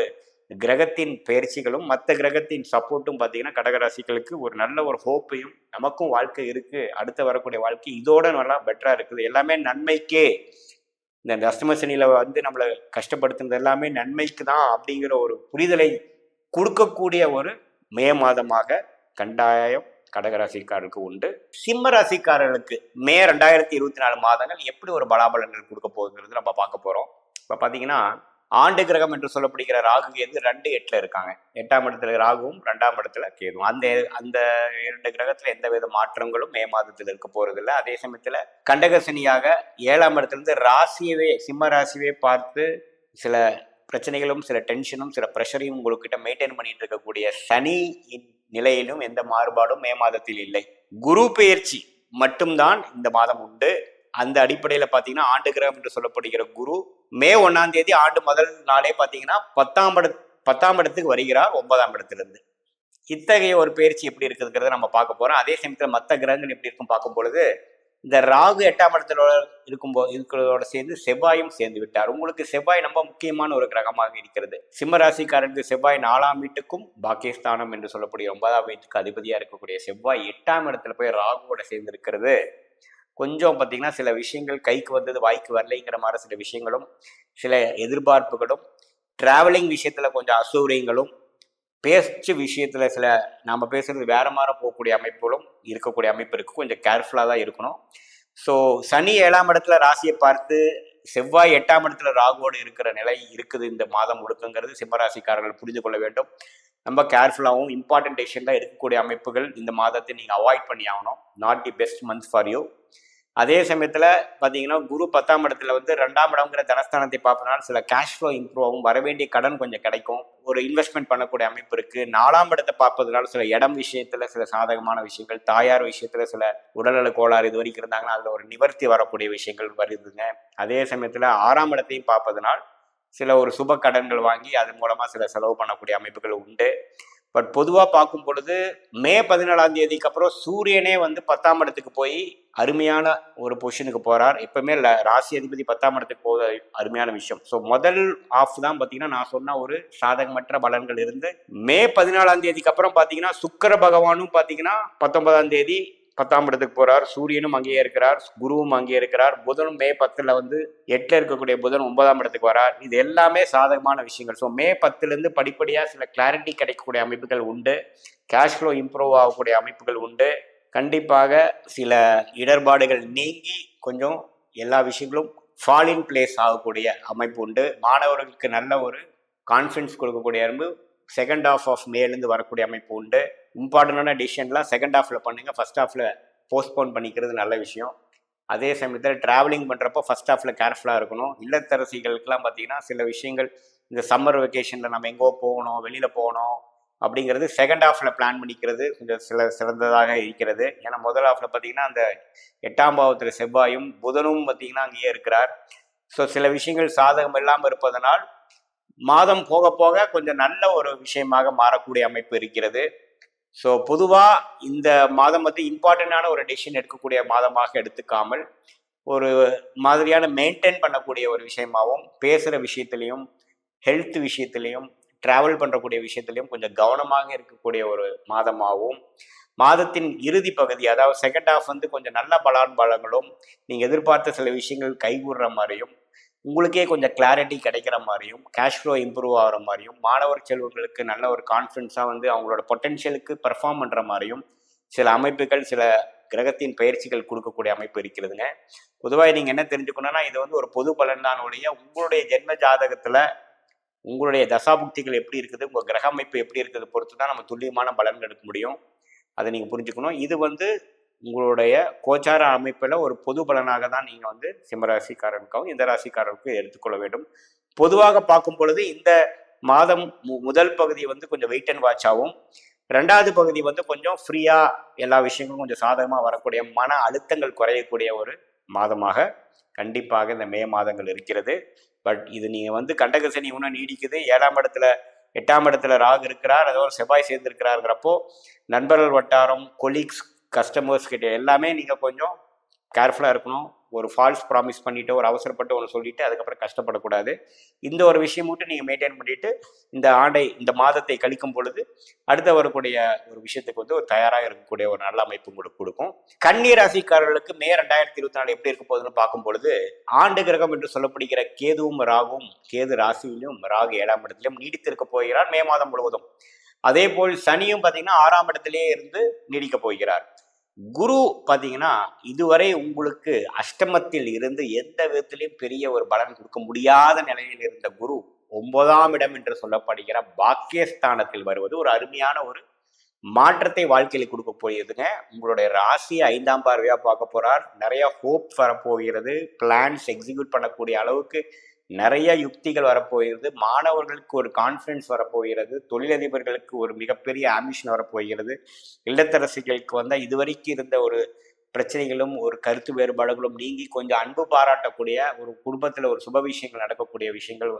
கிரகத்தின் பயிற்சிகளும் மற்ற கிரகத்தின் சப்போர்ட்டும் பார்த்தீங்கன்னா கடகராசிகளுக்கு ஒரு நல்ல ஒரு ஹோப்பையும், நமக்கும் வாழ்க்கை இருக்குது, அடுத்து வரக்கூடிய வாழ்க்கை இதோட நல்லா பெட்டராக இருக்குது, எல்லாமே நன்மைக்கே. இந்த அஷ்டம சனியில் வந்து நம்மளை கஷ்டப்படுத்துனது எல்லாமே நன்மைக்கு தான் அப்படிங்கிற ஒரு புரிதலை கொடுக்கக்கூடிய ஒரு மே மாதமாக கண்டாயம் கடகராசிக்காரருக்கு உண்டு. சிம்ம ராசிக்காரர்களுக்கு மே 2024 மாதங்கள் எப்படி ஒரு பலாபலன்கள் கொடுக்க போகுங்கிறது நம்ம பார்க்க போகிறோம். இப்போ பார்த்தீங்கன்னா ஆண்டு கிரகம் என்று சொல்லப்படுகிற ராகு கேது 2-8 இருக்காங்க. 8ஆம் இடத்துல ராகுவும் 2ஆம் இடத்துல கேதுவும். அந்த 2 கிரகத்துல எந்த வித மாற்றங்களும் மே மாதத்தில் இருக்க போறது இல்லை. அதே சமயத்துல கண்டகசனியாக 7ஆம் இடத்துல ராசியவே சிம்ம ராசியவே பார்த்து சில பிரச்சனைகளும் சில டென்ஷனும் சில ப்ரெஷரையும் உங்ககிட்ட மெயின்டைன் பண்ணிட்டு இருக்கக்கூடிய சனி நிலையிலும் எந்த மாறுபாடும் மே மாதத்தில் இல்லை. குரு பெயர்ச்சி மட்டும்தான் இந்த மாதம் உண்டு. அந்த அடிப்படையில் பார்த்தீங்கன்னா ஆண்டு கிரகம் என்று சொல்லப்படுகிற குரு மே 1ஆம் தேதி ஆண்டு முதல் நாளே பார்த்தீங்கன்னா 10ஆம் இடத்துக்கு வருகிறார் 9ஆம் இடத்திலிருந்து. இத்தகைய ஒரு பயிற்சி எப்படி இருக்குதுங்கிறத நம்ம பார்க்க போறோம். அதே சமயத்தில் மற்ற கிரகங்கள் எப்படி இருக்கும் பார்க்கும் பொழுது இந்த ராகு 8ஆம் இடத்துல இருக்கிறதோட சேர்ந்து செவ்வாயும் சேர்ந்து விட்டார். உங்களுக்கு செவ்வாய் ரொம்ப முக்கியமான ஒரு கிரகமாக இருக்கிறது. சிம்ம ராசிக்காரருக்கு செவ்வாய் 4ஆம் வீட்டுக்கும் பாக்கியஸ்தானம் என்று சொல்லக்கூடிய 9ஆம் வீட்டுக்கு அதிபதியா இருக்கக்கூடிய செவ்வாய் 8ஆம் இடத்துல போய் ராகுவோட சேர்ந்து இருக்கிறது கொஞ்சம் பார்த்தீங்கன்னா சில விஷயங்கள் கைக்கு வந்தது வாய்க்கு வரலைங்கிற மாதிரி சில விஷயங்களும் சில எதிர்பார்ப்புகளும், டிராவலிங் விஷயத்துல கொஞ்சம் அசௌகரியங்களும், பேச்சு விஷயத்துல சில நாம பேசுறது வேற மாதிரி போகக்கூடிய அமைப்புகளும் இருக்கக்கூடிய அமைப்பு இருக்கு. கொஞ்சம் கேர்ஃபுல்லாக தான் இருக்கணும். ஸோ சனி 7ஆம் இடத்துல ராசியை பார்த்து செவ்வாய் 8ஆம் இடத்துல ராகுவோடு இருக்கிற நிலை இருக்குது இந்த மாதம் முழுக்கங்கிறது சிம்மராசிக்காரர்கள் புரிந்து கொள்ள வேண்டும். ரொம்ப கேர்ஃபுல்லாகவும் இம்பார்ட்டன்ட் டெசிஷன்லாம் இருக்கக்கூடிய அமைப்புகள் இந்த மாதத்தை நீங்கள் அவாய்ட் பண்ணி ஆகணும். Not the best month for you. அதே சமயத்தில் பார்த்தீங்கன்னா குரு 10ஆம் இடத்துல வந்து 2ஆம் இடம்ங்கிற தனஸ்தானத்தை பார்ப்பதனால சில கேஷ் ஃப்ளோ இம்ப்ரூவ் ஆகும், வரவேண்டிய கடன் கொஞ்சம் கிடைக்கும், ஒரு இன்வெஸ்ட்மெண்ட் பண்ணக்கூடிய அமைப்பு இருக்கு. 4ஆம் இடத்தை பார்ப்பதனால சில இடம் விஷயத்துல சில சாதகமான விஷயங்கள், தாயார் விஷயத்துல சில உடல்நல கோளாறு இது வரைக்கும் இருந்தாங்கன்னா அதில் ஒரு நிவர்த்தி வரக்கூடிய விஷயங்கள் வருதுங்க. அதே சமயத்தில் 6ஆம் இடத்தையும் பார்ப்பதனால் சில ஒரு சுப கடன்கள் வாங்கி அதன் மூலமாக சில செலவு பண்ணக்கூடிய அமைப்புகள் உண்டு. பட் பொதுவாக பார்க்கும் பொழுது மே 14ஆம் தேதிக்கு அப்புறம் சூரியனே வந்து 10ஆம் இடத்துக்கு போய் அருமையான ஒரு பொசிஷனுக்கு போகிறார். எப்பவுமே ராசி அதிபதி 10ஆம் இடத்துக்கு போக அருமையான விஷயம். ஸோ முதல் ஆஃப் தான் பார்த்தீங்கன்னா நான் சொன்ன ஒரு சாதகமற்ற பலன்கள் இருந்து மே 14ஆம் தேதிக்கு அப்புறம் பார்த்தீங்கன்னா சுக்கிர பகவானும் பார்த்தீங்கன்னா 19ஆம் தேதி 10ஆம் இடத்துக்கு போறார். சூரியனும் அங்கேயே இருக்கிறார், குருவும் அங்கேயே இருக்கிறார், புதனும் மே 10ல் வந்து 8ல் இருக்கக்கூடிய புதன் 9ஆம் இடத்துக்கு வரார். இது எல்லாமே சாதகமான விஷயங்கள். ஸோ மே 10லேருந்து படிப்படியாக சில கிளாரிட்டி கிடைக்கக்கூடிய அமைப்புகள் உண்டு, கேஷ் ஃப்ளோ இம்ப்ரூவ் ஆகக்கூடிய அமைப்புகள் உண்டு. கண்டிப்பாக சில இடர்பாடுகள் நீங்கி கொஞ்சம் எல்லா விஷயங்களும் ஃபால் இன் பிளேஸ் ஆகக்கூடிய அமைப்பு உண்டு. மாணவர்களுக்கு நல்ல ஒரு கான்ஃபிடன்ஸ் கொடுக்கக்கூடிய அமைப்பு செகண்ட் ஹாஃப் ஆஃப் மேலேருந்து வரக்கூடிய அமைப்பு உண்டு. இம்பார்ட்டண்டான டிசிஷன்லாம் செகண்ட் ஹாஃபில் பண்ணுங்க, ஃபர்ஸ்ட் ஹாஃபில் போஸ்ட்போன் பண்ணிக்கிறது நல்ல விஷயம். அதே சமயத்தில் ட்ராவலிங் பண்ணுறப்போ ஃபர்ஸ்ட் ஹாஃபில் கேர்ஃபுல்லாக இருக்கணும். இல்லத்தரசிகளுக்கெல்லாம் பார்த்தீங்கன்னா சில விஷயங்கள் இந்த சம்மர் வெக்கேஷனில் நம்ம எங்கோ போகணும், வெளியில் போகணும் அப்படிங்கிறது செகண்ட் ஹாஃபில் பிளான் பண்ணிக்கிறது கொஞ்சம் சிறந்ததாக இருக்கிறது. ஏன்னா முதல் ஹாஃபில் பார்த்தீங்கன்னா அந்த 8ஆம் பாவத்தில் செவ்வாயும் புதனும் பார்த்தீங்கன்னா அங்கேயே இருக்கிறார். ஸோ சில விஷயங்கள் சாதகம் இல்லாமல் இருப்பதனால் மாதம் போக போக கொஞ்சம் நல்ல ஒரு விஷயமாக மாறக்கூடிய அமைப்பு இருக்கிறது. ஸோ பொதுவாக இந்த மாதம் வந்து இம்பார்ட்டண்டான ஒரு டெசிஷன் எடுக்கக்கூடிய மாதமாக எடுத்துக்காமல் ஒரு மாதிரியான மெயின்டைன் பண்ணக்கூடிய ஒரு விஷயமாகவும், பேசுகிற விஷயத்துலையும் ஹெல்த் விஷயத்துலையும் ட்ராவல் பண்ணுறக்கூடிய விஷயத்துலையும் கொஞ்சம் கவனமாக இருக்கக்கூடிய ஒரு மாதமாகவும், மாதத்தின் இறுதி பகுதி அதாவது செகண்ட் ஹாஃப் வந்து கொஞ்சம் நல்ல பலன்களும் நீங்கள் எதிர்பார்த்த சில விஷயங்கள் கைகூடுற மாதிரியும், உங்களுக்கே கொஞ்சம் கிளாரிட்டி கிடைக்கிற மாதிரியும், கேஷ் ஃப்ளோ இம்ப்ரூவ் ஆகிற மாதிரியும், மாணவர் செல்வங்களுக்கு நல்ல ஒரு கான்ஃபிடன்ஸாக வந்து அவங்களோட பொட்டென்ஷியலுக்கு பெர்ஃபார்ம் பண்ணுற மாதிரியும் சில அமைப்புகள் சில கிரகத்தின் பயிற்சிகள் கொடுக்கக்கூடிய அமைப்பு இருக்கிறதுங்க. பொதுவாக நீங்கள் என்ன தெரிஞ்சுக்கணும்னா இது வந்து ஒரு பொது பலன் தான் ஒழிய உங்களுடைய ஜென்ம ஜாதகத்தில் உங்களுடைய தசாபுக்திகள் எப்படி இருக்குது, உங்கள் கிரக அமைப்பு எப்படி இருக்குது பொறுத்து தான் நம்ம துல்லியமான பலன்கள் எடுக்க முடியும். அதை நீங்கள் புரிஞ்சுக்கணும். இது வந்து உங்களுடைய கோச்சார அமைப்பில் ஒரு பொது பலனாக தான் நீங்கள் வந்து சிம்மராசிக்காரனுக்காகவும் இந்த ராசிக்காரருக்கும் எடுத்துக்கொள்ள வேண்டும். பொதுவாக பார்க்கும் பொழுது இந்த மாதம் முதல் பகுதி வந்து கொஞ்சம் வெயிட் அண்ட் வாட்ச் ஆகும், 2வது பகுதி வந்து கொஞ்சம் ஃப்ரீயாக எல்லா விஷயங்களும் கொஞ்சம் சாதகமாக வரக்கூடிய மன அழுத்தங்கள் குறையக்கூடிய ஒரு மாதமாக கண்டிப்பாக இந்த மே மாதங்கள் இருக்கிறது. பட் இது நீங்கள் வந்து கண்டகசனி இன்னும் நீடிக்குது, 7ஆம் இடத்துல 8ஆம் இடத்துல ராகு இருக்கிறார், அதோ செவ்வாய் சேர்ந்து இருக்கிறாருங்கிறப்போ நண்பர்கள் வட்டாரம், கொலீக்ஸ் கஸ்டமர்ஸ் கிட்ட எல்லாமே நீங்கள் கொஞ்சம் கேர்ஃபுல்லாக இருக்கணும். ஒரு ஃபால்ஸ் ப்ராமிஸ் பண்ணிவிட்டு ஒரு அவசரப்பட்டு ஒன்று சொல்லிவிட்டு அதுக்கப்புறம் கஷ்டப்படக்கூடாது. இந்த ஒரு விஷயம் மட்டும் நீங்கள் மெயின்டைன் பண்ணிவிட்டு இந்த மாதத்தை கழிக்கும் பொழுது அடுத்த வரக்கூடிய ஒரு விஷயத்துக்கு வந்து ஒரு தயாராக இருக்கக்கூடிய ஒரு நல்ல அமைப்பு உங்களுக்கு கொடுக்கும். கன்னி ராசிக்காரர்களுக்கு மே 2024 எப்படி இருக்க போகுதுன்னு பார்க்கும் பொழுது ஆண்டு கிரகம் என்று சொல்லப்படுகிற கேதுவும் ராகுவும், கேது ராசியிலும் ராகு 7ஆம் இடத்திலும் நீடித்திருக்க போகிறார் மே மாதம் முழுவதும். அதே போல் சனியும் பார்த்தீங்கன்னா 6ஆம் இடத்திலேயே இருந்து நீடிக்க போகிறார். குரு பார்த்தீங்கன்னா இதுவரை உங்களுக்கு அஷ்டமத்தில் இருந்து எந்த விதத்திலையும் பெரிய ஒரு பலன் கொடுக்க முடியாத நிலையில் இருந்த குரு 9ஆம் இடம் என்று சொல்லப்படுகிற பாக்கியஸ்தானத்தில் வருவது ஒரு அருமையான ஒரு மாற்றத்தை வாழ்க்கையில் கொடுக்க போயிருதுங்க. உங்களுடைய ராசி 5ஆம் பார்வையா பார்க்க போறார். நிறைய ஹோப் வரப்போகிறது. பிளான்ஸ் எக்ஸிக்யூட் பண்ணக்கூடிய அளவுக்கு நிறைய யுக்திகள் வரப்போகிறது. மாணவர்களுக்கு ஒரு கான்ஃபிடன்ஸ் வரப்போகிறது. தொழிலதிபர்களுக்கு ஒரு மிகப்பெரிய ஆம்பிஷன் வரப்போகிறது. இல்லத்தரசிகளுக்கு வந்தால் இதுவரைக்கும் இருந்த ஒரு பிரச்சனைகளும் ஒரு கருத்து வேறுபாடுகளும் நீங்கி கொஞ்சம் அன்பு பாராட்டக்கூடிய ஒரு குடும்பத்தில் ஒரு சுப விஷயங்கள் நடக்கக்கூடிய விஷயங்கள்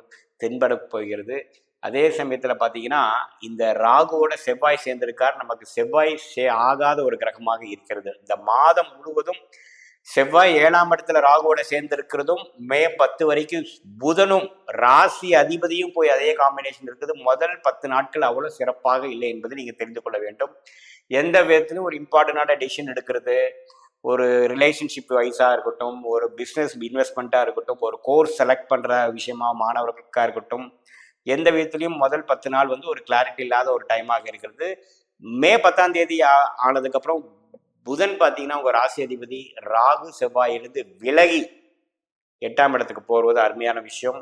தென்பட போகிறது. அதே சமயத்தில் பார்த்தீங்கன்னா இந்த ராகுவோட செவ்வாய் சேர்ந்திருக்கார். நமக்கு செவ்வாய் ஆகாத ஒரு கிரகமாக இருக்கிறது. இந்த மாதம் முழுவதும் செவ்வாய் 7ஆம் இடத்துல ராகுவோட சேர்ந்திருக்கிறதும் மே 10 வரைக்கும் புதனும் ராசி அதிபதியும் போய் அதே காம்பினேஷன் இருக்குது. முதல் 10 நாட்கள் அவ்வளவு சிறப்பாக இல்லை என்பதை நீங்க தெரிந்து கொள்ள வேண்டும். எந்த விதத்திலும் ஒரு இம்பார்ட்டண்டான டிசிஷன் எடுக்கிறது, ஒரு ரிலேஷன்ஷிப் வைஸா இருக்கட்டும், ஒரு பிஸ்னஸ் இன்வெஸ்ட்மெண்ட்டா இருக்கட்டும், ஒரு கோர்ஸ் செலக்ட் பண்ற விஷயமா மாணவர்களுக்கா இருக்கட்டும், எந்த விதத்திலையும் முதல் 10 நாள் வந்து ஒரு கிளாரிட்டி இல்லாத ஒரு டைமாக இருக்கிறது. மே 10ஆம் தேதி ஆனதுக்கு அப்புறம் புதன் பார்த்தீங்கன்னா உங்க ராசி அதிபதி ராகு செவ்வாயிலிருந்து விலகி 8ஆம் இடத்துக்கு போறது அருமையான விஷயம்.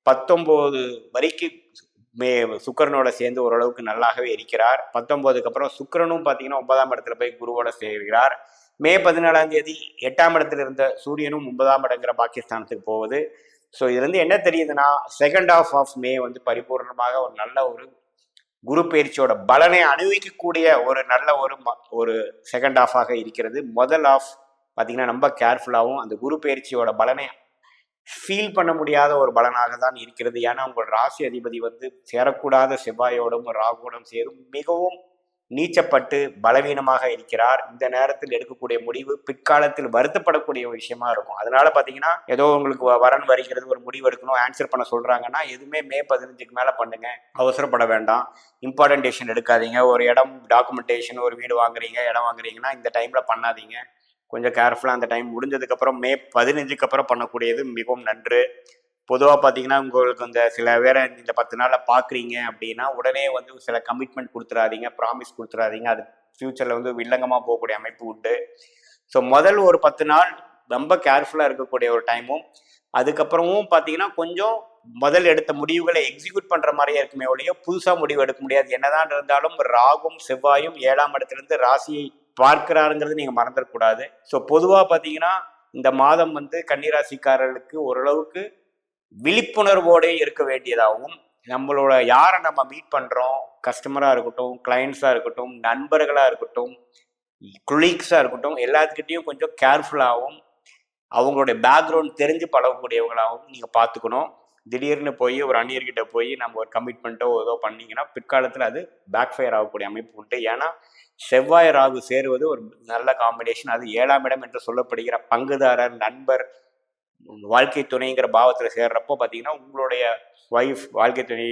19 வரைக்கும் சுக்கிரனோட சேர்ந்து ஓரளவுக்கு நல்லாகவே இருக்கிறார். 19க்கு அப்புறம் சுக்கிரனும் பார்த்தீங்கன்னா 9ஆம் இடத்துல போய் குருவோட சேர்கிறார். மே 17ஆம் தேதி 8ஆம் இடத்துல இருந்த சூரியனும் 9ஆம் இடங்கிற பாகிஸ்தானத்துக்கு போகுது. ஸோ இதுல இருந்து என்ன தெரியுதுன்னா செகண்ட் ஹாஃப் ஆஃப் மே வந்து பரிபூர்ணமாக ஒரு நல்ல ஒரு குரு பயிற்சியோட பலனை அனுபவிக்கக்கூடிய ஒரு நல்ல ஒரு செகண்ட் ஹாஃபாக இருக்கிறது. முதல் ஹாஃப் பார்த்தீங்கன்னா ரொம்ப கேர்ஃபுல்லாகவும் அந்த குரு பயிற்சியோட பலனை ஃபீல் பண்ண முடியாத ஒரு பலனாக தான் இருக்கிறது. ஏன்னா உங்கள் ராசி அதிபதி வந்து சேரக்கூடாத செவ்வாயோடும் ராகுவோடும் சேரும் மிகவும் நீச்சப்பட்டு பலவீனமாக இருக்கிறார். இந்த நேரத்தில் எடுக்கக்கூடிய முடிவு பிற்காலத்தில் வருத்தப்படக்கூடிய ஒரு விஷயமா இருக்கும். அதனால பார்த்தீங்கன்னா ஏதோ உங்களுக்கு வரன் வருகிறது, ஒரு முடிவு எடுக்கணும், ஆன்சர் பண்ண சொல்றாங்கன்னா எதுவுமே மே 15க்கு மேலே பண்ணுங்க. அவசரப்பட வேண்டாம். இம்பார்ட்டன்ட் டெசிஷன் எடுக்காதீங்க. ஒரு இடம் டாக்குமெண்டேஷன், ஒரு வீடு வாங்குறீங்க, இடம் வாங்குறீங்கன்னா இந்த டைம்ல பண்ணாதீங்க. கொஞ்சம் கேர்ஃபுல்லாக அந்த டைம் முடிஞ்சதுக்கு அப்புறம் மே 15க்கு அப்புறம் பண்ணக்கூடியது மிகவும் நன்று. பொதுவாக பார்த்தீங்கன்னா உங்களுக்கு இந்த சில பேரை இந்த 10 நாளில் பார்க்குறீங்க அப்படின்னா உடனே வந்து சில கமிட்மெண்ட் கொடுத்துடாதீங்க, ப்ராமிஸ் கொடுத்துடாதீங்க. அது ஃப்யூச்சரில் வந்து வில்லங்கமாக போகக்கூடிய அமைப்பு உண்டு. ஸோ முதல் ஒரு 10 நாள் ரொம்ப கேர்ஃபுல்லாக இருக்கக்கூடிய ஒரு டைமும், அதுக்கப்புறமும் பார்த்தீங்கன்னா கொஞ்சம் முதல் எடுத்த முடிவுகளை எக்ஸிக்யூட் பண்ணுற மாதிரியே இருக்குமே ஒழிய புதுசாக முடிவு எடுக்க முடியாது. என்னதான் இருந்தாலும் ராகும் செவ்வாயும் 7ஆம் இடத்துலேருந்து ராசியை பார்க்கிறாருங்கிறது நீங்கள் மறந்துடக்கூடாது. ஸோ பொதுவாக பார்த்தீங்கன்னா இந்த மாதம் வந்து கன்னிராசிக்காரர்களுக்கு ஓரளவுக்கு விழிப்புணர்வோடு இருக்க வேண்டியதாகவும், நம்மளோட யாரை நம்ம மீட் பண்ணுறோம், கஸ்டமராக இருக்கட்டும், கிளைண்ட்ஸாக இருக்கட்டும், நண்பர்களாக இருக்கட்டும், கொலீக்ஸாக இருக்கட்டும், எல்லாத்துக்கிட்டையும் கொஞ்சம் கேர்ஃபுல்லாகவும் அவங்களுடைய பேக்ரவுண்ட் தெரிஞ்சு பழகக்கூடியவங்களாகவும் நீங்கள் பார்த்துக்கணும். திடீர்னு போய் ஒரு அந்நியர்கிட்ட போய் நம்ம ஒரு கமிட்மெண்ட்டோ ஏதோ பண்ணிங்கன்னா பிற்காலத்தில் அது பேக் ஃபயர் ஆகக்கூடிய அமைப்பு உண்டு. ஏன்னா செவ்வாய் ராகு சேருவது ஒரு நல்ல காம்பினேஷன். அது 7ஆம் இடம் என்று சொல்லப்படுகிற பங்குதாரர், நண்பர், வாழ்க்கை துணைங்கிற பாவத்தில் சேர்றப்போ பார்த்தீங்கன்னா உங்களுடைய ஒய்ஃப், வாழ்க்கை துணை,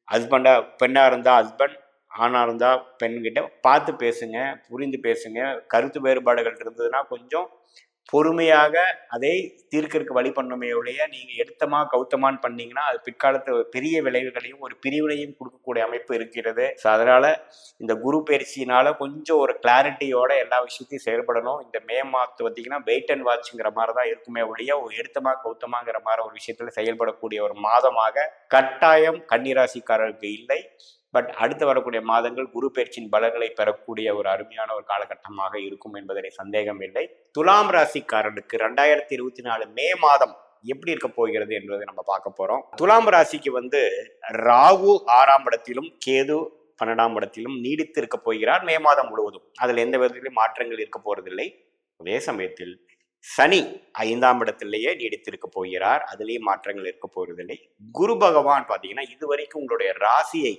ஹஸ்பண்டா, பெண்ணாக இருந்தால் ஹஸ்பண்ட், ஆணாக இருந்தால் பெண்கிட்ட பார்த்து பேசுங்க, புரிந்து பேசுங்க. கருத்து வேறுபாடுகள் இருந்ததுன்னா கொஞ்சம் பொறுமையாக அதை தீர்க்கறதுக்கு வழி பண்ணுமே ஒழிய நீங்கள் எடுத்தமா கௌத்தமான்னு பண்ணீங்கன்னா அது பிற்காலத்தில் பெரிய விளைவுகளையும் ஒரு பிரிவினையும் கொடுக்கக்கூடிய அமைப்பு இருக்கிறது. ஸோ அதனால் இந்த குரு பயிற்சியினால கொஞ்சம் ஒரு கிளாரிட்டியோட எல்லா விஷயத்தையும் செயல்படணும். இந்த மே மாதத்து பார்த்தீங்கன்னா வெயிட் அண்ட் வாட்ச்ங்கிற மாதிரி தான் இருக்குமே ஒழிய ஒரு எடுத்தமா கௌத்தமாங்கிற மாதிரி ஒரு விஷயத்தில் செயல்படக்கூடிய ஒரு மாதமாக கட்டாயம் கன்னிராசிக்காரருக்கு இல்லை. பட் அடுத்து வரக்கூடிய மாதங்கள் குரு பயிற்சியின் பலன்களை பெறக்கூடிய ஒரு அருமையான ஒரு காலகட்டமாக இருக்கும் என்பதில் சந்தேகம் இல்லை. துலாம் ராசிக்காரனுக்கு 2024 மே மாதம் எப்படி இருக்க போகிறது என்பதை நம்ம பார்க்க போறோம். துலாம் ராசிக்கு வந்து ராகு 6ஆம் இடத்திலும் கேது 12ஆம் இடத்திலும் நீடித்து இருக்க போகிறார் மே மாதம் முழுவதும். அதுல எந்த விதத்திலும் மாற்றங்கள் இருக்க போறதில்லை. அதே சமயத்தில் சனி 5ஆம் இடத்திலேயே நீடித்திருக்க போகிறார். அதுலேயும் மாற்றங்கள் இருக்க போறதில்லை. குரு பகவான் பார்த்தீங்கன்னா இதுவரைக்கும் உங்களுடைய ராசியை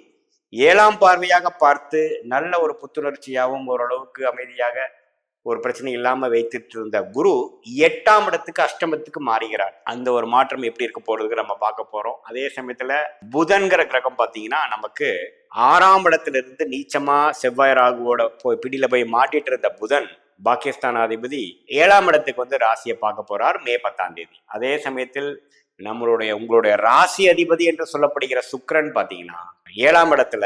7ஆம் பார்வையாக பார்த்து நல்ல ஒரு புத்துணர்ச்சியாகவும் ஓரளவுக்கு அமைதியாக ஒரு பிரச்சனை இல்லாம வைத்துட்டு இருந்த குரு 8ஆம் இடத்துக்கு அஷ்டமத்துக்கு மாறுகிறார். அந்த ஒரு மாற்றம் எப்படி இருக்க போறதுக்கு நம்ம பார்க்க போறோம். அதே சமயத்துல புதன்கிற கிரகம் பார்த்தீங்கன்னா நமக்கு 6ஆம் இடத்துல இருந்து நீச்சமா செவ்வாய் ராகுவோட போய் பிடியில போய் மாட்டிட்டு இருந்த புதன் பாகிஸ்தானாதிபதி 7ஆம் இடத்துக்கு வந்து ராசியை பார்க்க போறார் மே 10ஆம் தேதி. அதே சமயத்தில் உங்களுடைய ராசி அதிபதி என்று சொல்லப்படுகிற சுக்கிரன் பார்த்தீங்கன்னா 7ஆம் இடத்துல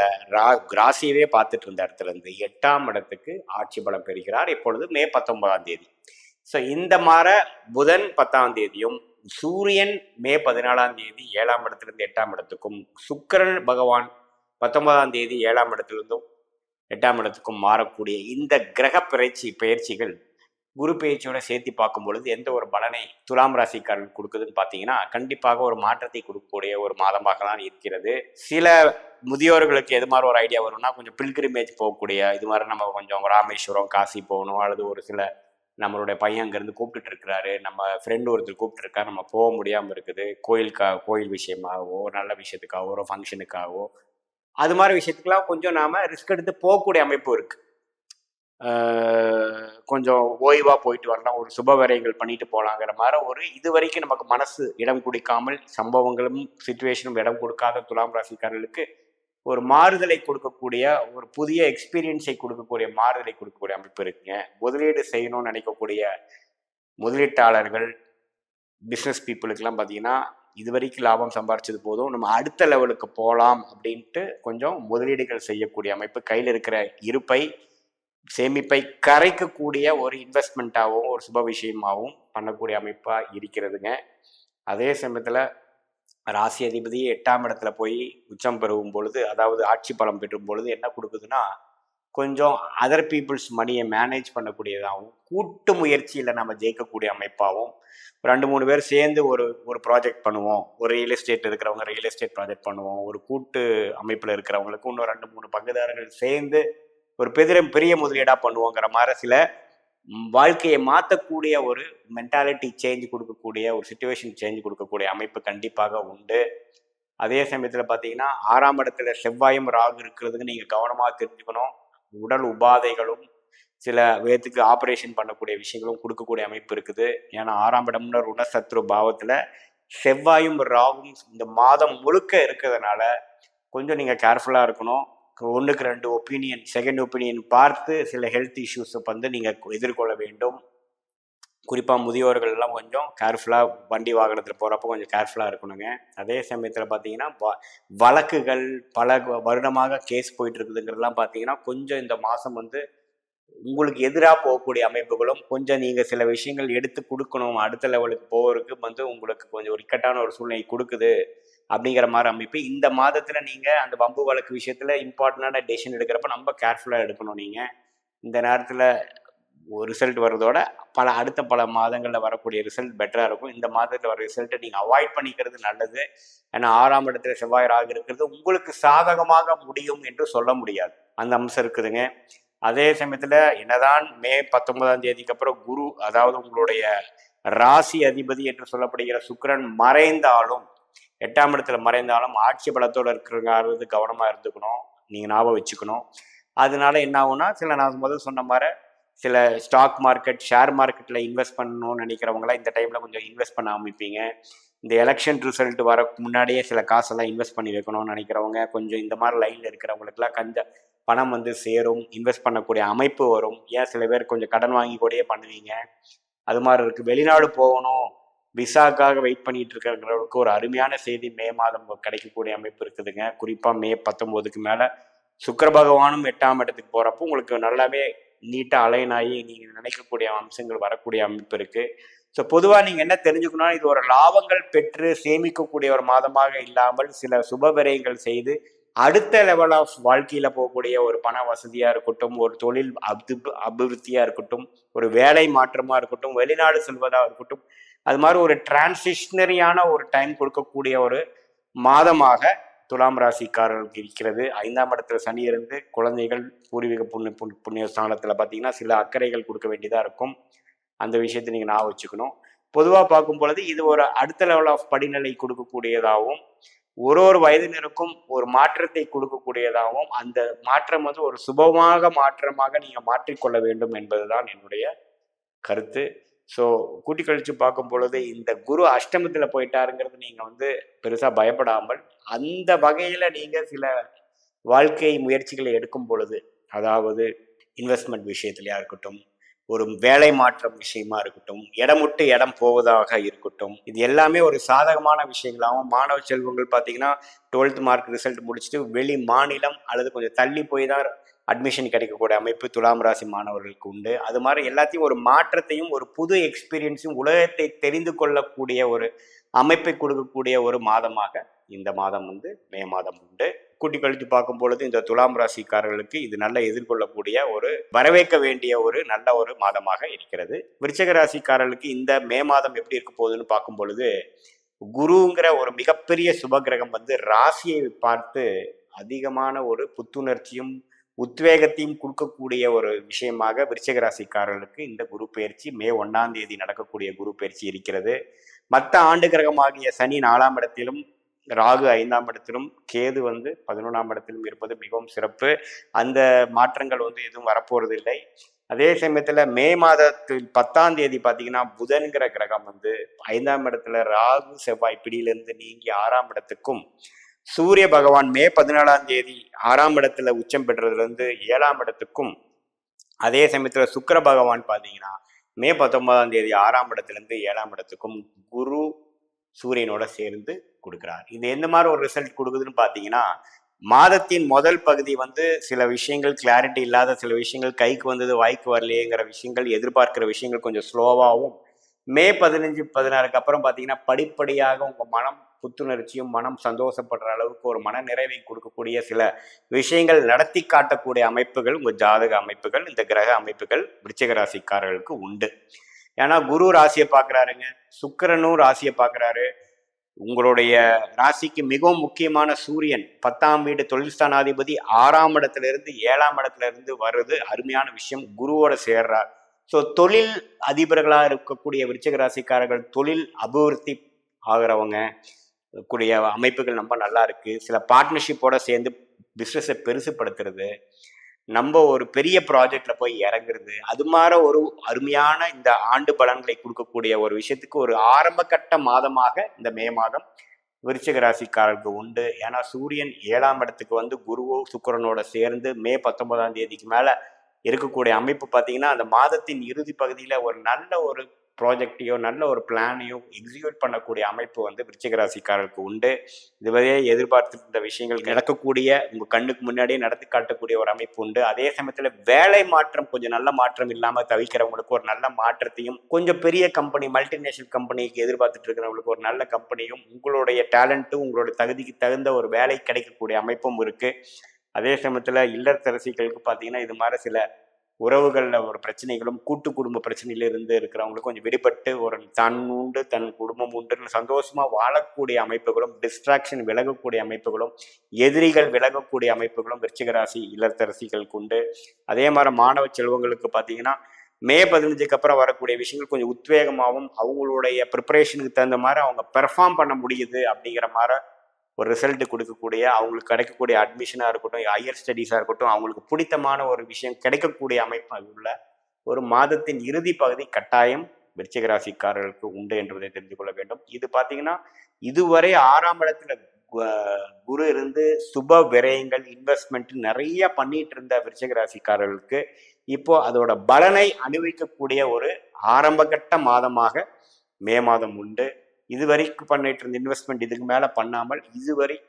ராசியவே பார்த்துட்டு இருந்த இடத்துல இருந்து 8ஆம் இடத்துக்கு ஆட்சி பலம் பெறுகிறார் இப்பொழுது மே 19ஆம் தேதி. ஸோ இந்த மாதிரி புதன் 10ஆம் தேதியும் சூரியன் மே 14ஆம் தேதி 7ஆம் இடத்திலிருந்து 8ஆம் இடத்துக்கும் சுக்கிரன் பகவான் 19ஆம் தேதி 7ஆம் இடத்திலிருந்தும் 8ஆம் இடத்துக்கும் மாறக்கூடிய இந்த கிரக பயிற்சிகள் குரு பயிற்சியோட சேர்த்து பார்க்கும் பொழுது எந்த ஒரு பலனை துலாம் ராசிக்காரர்கள் கொடுக்குதுன்னு பார்த்தீங்கன்னா கண்டிப்பாக ஒரு மாற்றத்தை கொடுக்கக்கூடிய ஒரு மாதமாக தான் இருக்கிறது. சில முதியோர்களுக்கு எது மாதிரி ஒரு ஐடியா வரும்னா கொஞ்சம் பில்கிரிமேஜ் போகக்கூடிய இது மாதிரி நம்ம கொஞ்சம் ராமேஸ்வரம் காசி போகணும், அல்லது ஒரு சில நம்மளுடைய பையன் அங்கேருந்து கூப்பிட்டுட்டு இருக்கிறாரு, நம்ம ஃப்ரெண்டு ஒருத்தர் கூப்பிட்டு இருக்காரு, நம்ம போக முடியாமல் இருக்குது, கோயில் விஷயமாகவோ நல்ல விஷயத்துக்காகவோ ஒரு ஃபங்க்ஷனுக்காகவோ அது மாதிரி விஷயத்துக்கெல்லாம் கொஞ்சம் நாம் ரிஸ்க் எடுத்து போகக்கூடிய அமைப்பு இருக்குது. கொஞ்சம் ஓய்வாக போயிட்டு வரலாம், ஒரு சுப விரயங்கள் பண்ணிட்டு போகலாங்கிற மாதிரி இது வரைக்கும் நமக்கு மனசு இடம் கொடுக்காமல் சம்பவங்களும் சுச்சுவேஷனும் இடம் கொடுக்காத துலாம் ராசிக்காரர்களுக்கு ஒரு மாறுதலை கொடுக்கக்கூடிய ஒரு புதிய எக்ஸ்பீரியன்ஸை கொடுக்கக்கூடிய மாறுதலை கொடுக்கக்கூடிய அமைப்பு இருக்குங்க. முதலீடு செய்யணும்னு நினைக்கக்கூடிய முதலீட்டாளர்கள் பிஸ்னஸ் பீப்புளுக்கெல்லாம் பார்த்தீங்கன்னா இது வரைக்கும் லாபம் சம்பாரிச்சது போதும், நம்ம அடுத்த லெவலுக்கு போகலாம் அப்படின்ட்டு கொஞ்சம் முதலீடுகள் செய்யக்கூடிய அமைப்பு, கையில் இருக்கிற இருப்பை சேமிப்பை கரைக்கக்கூடிய ஒரு இன்வெஸ்ட்மெண்ட்டாகவும் ஒரு சுப விஷயமாகவும் பண்ணக்கூடிய அமைப்பாக இருக்கிறதுங்க. அதே சமயத்தில் ராசி அதிபதி 8ஆம் இடத்துல போய் உச்சம் பெறும் பொழுது, அதாவது ஆட்சி பலம் பெறும் பொழுது என்ன கொடுக்குதுன்னா கொஞ்சம் அதர் பீப்புள்ஸ் மணியை மேனேஜ் பண்ணக்கூடியதாகவும் கூட்டு முயற்சியில் நம்ம ஜெயிக்கக்கூடிய அமைப்பாகவும் 2-3 பேர் சேர்ந்து ஒரு ப்ராஜெக்ட் பண்ணுவோம், ஒரு ரியல் எஸ்டேட் இருக்கிறவங்க ரியல் எஸ்டேட் ப்ராஜெக்ட் பண்ணுவோம், ஒரு கூட்டு அமைப்பில் இருக்கிறவங்களுக்கு இன்னும் 2-3 பங்குதாரர்கள் சேர்ந்து ஒரு பெரிய முதலீடாக பண்ணுவோங்கிற மாதிரி சில வாழ்க்கையை மாற்றக்கூடிய ஒரு மென்டாலிட்டி சேஞ்ச் கொடுக்கக்கூடிய ஒரு சிச்சுவேஷன் சேஞ்ச் கொடுக்கக்கூடிய அமைப்பு கண்டிப்பாக உண்டு. அதே சமயத்தில் பார்த்தீங்கன்னா 6ஆம் இடத்துல செவ்வாயும் ராகு இருக்கிறதுக்கு நீங்கள் கவனமாக தெரிஞ்சுக்கணும். உடல் உபாதைகளும் சில விதத்துக்கு ஆப்ரேஷன் பண்ணக்கூடிய விஷயங்களும் கொடுக்கக்கூடிய அமைப்பு இருக்குது. ஏன்னா 6ஆம் இடம்னு ருணசத்ரு பாவத்தில் செவ்வாயும் ராகும் இந்த மாதம் முழுக்க இருக்கிறதுனால கொஞ்சம் நீங்கள் கேர்ஃபுல்லாக இருக்கணும். 1க்கு 2 ஒப்பீனியன் செகண்ட் ஒப்பீனியன் பார்த்து சில ஹெல்த் இஷ்யூஸை வந்து நீங்கள் எதிர்கொள்ள வேண்டும். குறிப்பாக முதியோர்கள் எல்லாம் கொஞ்சம் கேர்ஃபுல்லாக வண்டி வாகனத்தில் போகிறப்போ கொஞ்சம் கேர்ஃபுல்லாக இருக்கணுங்க. அதே சமயத்தில் பார்த்தீங்கன்னா வழக்குகள் பல வருடமாக கேஸ் போயிட்டு இருக்குதுங்கிறதுலாம் பார்த்தீங்கன்னா கொஞ்சம் இந்த மாதம் வந்து உங்களுக்கு எதிராக போகக்கூடிய அமைப்புகளும் கொஞ்சம் நீங்கள் சில விஷயங்கள் எடுத்து கொடுக்கணும், அடுத்த லெவலுக்கு போகிறதுக்கு வந்து உங்களுக்கு கொஞ்சம் ஒரு இக்கட்டான ஒரு சூழ்நிலை கொடுக்குது அப்படிங்கிற மாதிரி அமைப்பு. இந்த மாதத்தில் நீங்கள் அந்த வம்பு வழக்கு விஷயத்தில் இம்பார்ட்டண்டான டெசிஷன் எடுக்கிறப்ப ரொம்ப கேர்ஃபுல்லாக எடுக்கணும். நீங்கள் இந்த நேரத்தில் ஒரு ரிசல்ட் வர்றதோட அடுத்த பல மாதங்களில் வரக்கூடிய ரிசல்ட் பெட்டராக இருக்கும். இந்த மாதத்தில் வர ரிசல்ட்டை நீங்கள் அவாய்ட் பண்ணிக்கிறது நல்லது. ஏன்னா 6ஆம் இடத்துல செவ்வாய் ராகு இருக்கிறது உங்களுக்கு சாதகமாக முடியும் என்று சொல்ல முடியாது, அந்த அம்சம் இருக்குதுங்க. அதே சமயத்தில் என்னதான் மே 19ஆம் தேதிக்கு அப்புறம் குரு, அதாவது உங்களுடைய ராசி அதிபதி என்று சொல்லப்படுகிற சுக்கிரன் மறைந்தாலும் 8ஆம் இடத்துல மறைந்தாலும் ஆட்சி பலத்தோடு இருக்கிறங்கிறது கவனமாக இருந்துக்கணும், நீங்கள் ஞாபகம் வச்சுக்கணும். அதனால என்ன ஆகும்னா நான் முதல் சொன்ன மாதிரி சில ஸ்டாக் மார்க்கெட் ஷேர் மார்க்கெட்டில் இன்வெஸ்ட் பண்ணணும்னு நினைக்கிறவங்களாம் இந்த டைமில் கொஞ்சம் இன்வெஸ்ட் பண்ண ஆரம்பிப்பீங்க. இந்த எலெக்ஷன் ரிசல்ட் வர முன்னாடியே சில காசெல்லாம் இன்வெஸ்ட் பண்ணி வைக்கணும்னு நினைக்கிறவங்க கொஞ்சம் இந்த மாதிரி லைனில் இருக்கிறவங்களுக்குலாம் கொஞ்சம் பணம் வந்து சேரும், இன்வெஸ்ட் பண்ணக்கூடிய அமைப்பு வரும். ஏன் சில பேர் கொஞ்சம் கடன் வாங்கி கூடயே பண்ணுவீங்க, அது மாதிரி இருக்குது. வெளிநாடு போகணும் விசாக்காக வெயிட் பண்ணிட்டு இருக்கிறவங்களுக்கு ஒரு அருமையான செய்தி மே மாதம் கிடைக்கக்கூடிய அமைப்பு இருக்குதுங்க. குறிப்பாக மே 19க்கு மேலே சுக்கிர பகவானும் 8ஆம் இடத்துக்கு போகிறப்போ உங்களுக்கு நல்லாவே நீட்டாக அலைன் ஆகி நீங்கள் நினைக்கக்கூடிய அம்சங்கள் வரக்கூடிய அமைப்பு இருக்குது. ஸோ பொதுவாக நீங்கள் என்ன தெரிஞ்சுக்கணும்னா இது ஒரு லாபங்கள் பெற்று சேமிக்கக்கூடிய ஒரு மாதமாக இல்லாமல் சில சுப விரயங்கள் செய்து அடுத்த லெவல் ஆஃப் வாழ்க்கையில் போகக்கூடிய ஒரு பண வசதியாக இருக்கட்டும், ஒரு தொழில் அபிவிருத்தியாக இருக்கட்டும், ஒரு வேலை மாற்றமாக இருக்கட்டும், வெளிநாடு செல்வதாக இருக்கட்டும், அது மாதிரி ஒரு டிரான்சிஷனரியான ஒரு டைம் கொடுக்கக்கூடிய ஒரு மாதமாக துலாம் ராசிக்காரர்களுக்கு இருக்கிறது. 5ஆம் இடத்துல சனி இருந்து குழந்தைகள் பூர்வீக புண்ணிய ஸ்தானத்தில் பார்த்தீங்கன்னா சில அக்கறைகள் கொடுக்க வேண்டியதாக இருக்கும். அந்த விஷயத்தை நீங்கள் ஞாபகம் வச்சுக்கணும். பொதுவாக பார்க்கும் பொழுது இது ஒரு அடுத்த லெவல் ஆஃப் படிநிலை கொடுக்கக்கூடியதாகவும் ஒரு வயதினருக்கும் ஒரு மாற்றத்தை கொடுக்கக்கூடியதாகவும், அந்த மாற்றம் வந்து ஒரு மாற்றமாக நீங்க மாற்றிக்கொள்ள வேண்டும் என்பதுதான் என்னுடைய கருத்து. ஸோ கூட்டி கழிச்சு பார்க்கும் பொழுது இந்த குரு அஷ்டமத்துல போயிட்டாருங்கிறது நீங்க வந்து பெருசா பயப்படாமல், அந்த வகையில நீங்க சில வாழ்க்கை முயற்சிகளை எடுக்கும் பொழுது, அதாவது இன்வெஸ்ட்மெண்ட் விஷயத்திலயா இருக்கட்டும், ஒரு வேலை மாற்றம் விஷயமா இருக்கட்டும், இடம் விட்டு இடம் போவதாக இருக்கட்டும், இது எல்லாமே ஒரு சாதகமான விஷயங்களாகவும், மாணவ செல்வங்கள் பார்த்தீங்கன்னா 12th மார்க் ரிசல்ட் முடிச்சுட்டு வெளி மாநிலம் அல்லது கொஞ்சம் தள்ளி போய் தான் அட்மிஷன் கிடைக்கக்கூடிய அமைப்பு துலாம் ராசி மாணவர்களுக்கு உண்டு. அது மாதிரி எல்லாத்தையும் ஒரு மாற்றத்தையும் ஒரு புது எக்ஸ்பீரியன்ஸும் உலகத்தை தெரிந்து கொள்ளக்கூடிய ஒரு அமைப்பை கொடுக்கக்கூடிய ஒரு மாதமாக இந்த மாதம் வந்து மே மாதம் உண்டு. கூட்டி கழித்து பார்க்கும் பொழுது இந்த துலாம் ராசிக்காரர்களுக்கு இது நல்ல எதிர்கொள்ளக்கூடிய ஒரு வரவேற்க வேண்டிய ஒரு நல்ல ஒரு மாதமாக இருக்கிறது. விருச்சிக ராசிக்காரர்களுக்கு இந்த மே மாதம் எப்படி இருக்க போகுதுன்னு பார்க்கும் பொழுது, குருங்கிற ஒரு மிகப்பெரிய சுபகிரகம் வந்து ராசியை பார்த்து அதிகமான ஒரு புத்துணர்ச்சியும் உத்வேகத்தையும் கொடுக்கக்கூடிய ஒரு விஷயமாக விருச்சிக ராசிக்காரர்களுக்கு இந்த குரு பயிற்சி மே 1ஆம் தேதி நடக்கக்கூடிய குரு பயிற்சி இருக்கிறது. மற்ற ஆண்டு கிரகமாகிய சனி 4ஆம் இடத்திலும், ராகு 5ஆம் இடத்திலும், கேது வந்து 11ஆம் இடத்திலும் இருப்பது மிகவும் சிறப்பு. அந்த மாற்றங்கள் வந்து எதுவும் வரப்போறது இல்லை. அதே சமயத்துல மே மாதத்தில் 10ஆம் தேதி பார்த்தீங்கன்னா புதன்கிற கிரகம் வந்து 5ஆம் இடத்துல ராகு செவ்வாய் பிடியிலிருந்து நீங்கி 6ஆம் இடத்துக்கும், சூரிய பகவான் மே 14ஆம் தேதி 6ஆம் இடத்துல உச்சம் பெற்றதுலேருந்து 7ஆம் இடத்துக்கும், அதே சமயத்துல சுக்கிர பகவான் பார்த்தீங்கன்னா மே 19ஆம் தேதி 6ஆம் இடத்துலேருந்து 7ஆம் இடத்துக்கும் குரு சூரியனோட சேர்ந்து கொடுக்குறார். இது எந்த மாதிரி ஒரு ரிசல்ட் கொடுக்குதுன்னு பார்த்தீங்கன்னா, மாதத்தின் முதல் பகுதி வந்து சில விஷயங்கள் கிளாரிட்டி இல்லாத சில விஷயங்கள் கைக்கு வந்தது வாய்க்கு வரலையேங்கிற விஷயங்கள், எதிர்பார்க்கிற விஷயங்கள் கொஞ்சம் ஸ்லோவாகவும், மே 15 16க்கு அப்புறம் பார்த்தீங்கன்னா படிப்படியாக உங்கள் மனம் புத்துணர்ச்சியும் மனம் சந்தோஷப்படுற அளவுக்கு ஒரு மன நிறைவை கொடுக்கக்கூடிய சில விஷயங்கள் நடத்தி காட்டக்கூடிய அமைப்புகள் உங்கள் ஜாதக அமைப்புகள், இந்த கிரக அமைப்புகள் விருச்சிக ராசிக்காரர்களுக்கு உண்டு. ஏன்னா குரு ராசியை பார்க்குறாருங்க, சுக்கிரனும் ராசியை பார்க்குறாரு. உங்களுடைய ராசிக்கு மிகவும் முக்கியமான சூரியன் 10ஆம் வீடு தொழில் ஸ்தானாதிபதி 6ஆம் இடத்துல இருந்து 7ஆம் இடத்துல இருந்து வர்றது அருமையான விஷயம். குருவோட சேர்றார். ஸோ தொழில் அதிபர்களாக இருக்கக்கூடிய விருச்சிக ராசிக்காரர்கள், தொழில் அபிவிருத்தி ஆகிறவங்க கூடிய அமைப்புகள் ரொம்ப நல்லா இருக்கு. சில பார்ட்னர்ஷிப்போட சேர்ந்து பிஸ்னஸை பெருசுப்படுத்துறது, நம்ம ஒரு பெரிய ப்ராஜெக்ட்ல போய் இறங்குறது, அது மாதிரி ஒரு அருமையான இந்த ஆண்டு பலன்களை கொடுக்கக்கூடிய ஒரு விஷயத்துக்கு ஒரு ஆரம்ப கட்ட மாதமாக இந்த மே மாதம் விருச்சிக ராசிக்காரர்களுக்கு உண்டு. ஏன்னா சூரியன் 7ஆம் இடத்துக்கு வந்து குருவோ சுக்கிரனோட சேர்ந்து மே 19ஆம் தேதிக்கு மேல இருக்கக்கூடிய அமைப்பு பார்த்தீங்கன்னா, அந்த மாதத்தின் இறுதி பகுதியில் ஒரு நல்ல ஒரு ப்ராஜெக்டையோ நல்ல ஒரு பிளானையோ எக்ஸிக்யூட் பண்ணக்கூடிய அமைப்பு வந்து விருச்சிக ராசிக்காரர்களுக்கு உண்டு. இதுவரையே எதிர்பார்த்துட்டு இருந்த விஷயங்கள் நடக்கக்கூடிய, உங்க கண்ணுக்கு முன்னாடியே நடத்தி காட்டக்கூடிய ஒரு அமைப்பு உண்டு. அதே சமயத்தில் வேலை மாற்றம் கொஞ்சம் நல்ல மாற்றம் இல்லாமல் தவிக்கிறவங்களுக்கு ஒரு நல்ல மாற்றத்தையும், கொஞ்சம் பெரிய கம்பெனி மல்டிநேஷனல் கம்பெனிக்கு எதிர்பார்த்துட்டு இருக்கிறவங்களுக்கு ஒரு நல்ல கம்பெனியும், உங்களுடைய டேலண்ட்டும் உங்களுடைய தகுதிக்கு தகுந்த ஒரு வேலை கிடைக்கக்கூடிய அமைப்பும் இருக்கு. அதே சமயத்தில் இல்லத்தரசிகளுக்கு பார்த்தீங்கன்னா இது மாதிரி சில உறவுகளில் ஒரு பிரச்சனைகளும், கூட்டு குடும்ப பிரச்சனையில இருந்து இருக்கிறவங்களுக்கு கொஞ்சம் விடுபட்டு ஒரு தன் உண்டு தன் குடும்பம் உண்டு சந்தோஷமா வாழக்கூடிய அமைப்புகளும், டிஸ்ட்ராக்ஷன் விலகக்கூடிய அமைப்புகளும், எதிரிகள் விலகக்கூடிய அமைப்புகளும் விருச்சிக ராசி இல்லத்தரசிகளுக்கு உண்டு. அதே மாதிரி மாணவ செல்வங்களுக்கு பார்த்தீங்கன்னா மே 15க்கு அப்புறம் வரக்கூடிய விஷயங்கள் கொஞ்சம் உத்வேகமாகவும், அவங்களுடைய ப்ரிப்பரேஷனுக்கு தகுந்த மாதிரி அவங்க பெர்ஃபார்ம் பண்ண முடியுது அப்படிங்கிற மாதிரி ஒரு ரிசல்ட் கொடுக்கக்கூடிய, அவங்களுக்கு கிடைக்கக்கூடிய அட்மிஷனாக இருக்கட்டும், ஹையர் ஸ்டடீஸாக இருக்கட்டும், அவங்களுக்கு பிடித்தமான ஒரு விஷயம் கிடைக்கக்கூடிய அமைப்பு உள்ள ஒரு மாதத்தின் இறுதி பகுதி கட்டாயம் விருச்சிக ராசிக்காரர்களுக்கு உண்டு என்பதை தெரிந்து கொள்ள வேண்டும். இது பார்த்தீங்கன்னா இதுவரை 6ஆம் இடத்துல குரு இருந்து சுப விரயங்கள் இன்வெஸ்ட்மெண்ட் நிறைய பண்ணிட்டு இருந்த விருச்சிக ராசிக்காரர்களுக்கு இப்போ அதோட பலனை அனுபவிக்கக்கூடிய ஒரு ஆரம்பகட்ட மாதமாக மே மாதம் உண்டு. இதுவரைக்கும் பண்ணிட்டு இருந்த இன்வெஸ்ட்மெண்ட் இதுக்கு மேல பண்ணாமல்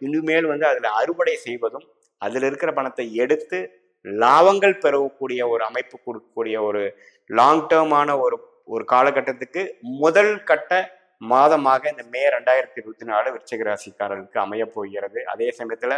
இனிமேல் வந்து அதுல அறுவடை செய்வதும், அதுல இருக்கிற பணத்தை எடுத்து லாபங்கள் பெறக்கூடிய ஒரு அமைப்பு கொடுக்கக்கூடிய ஒரு லாங் டேர்மான ஒரு காலகட்டத்துக்கு முதல் கட்ட மாதமாக இந்த மே 2024 விருச்சிக ராசிக்காரர்களுக்கு அமைய போகிறது. அதே சமயத்துல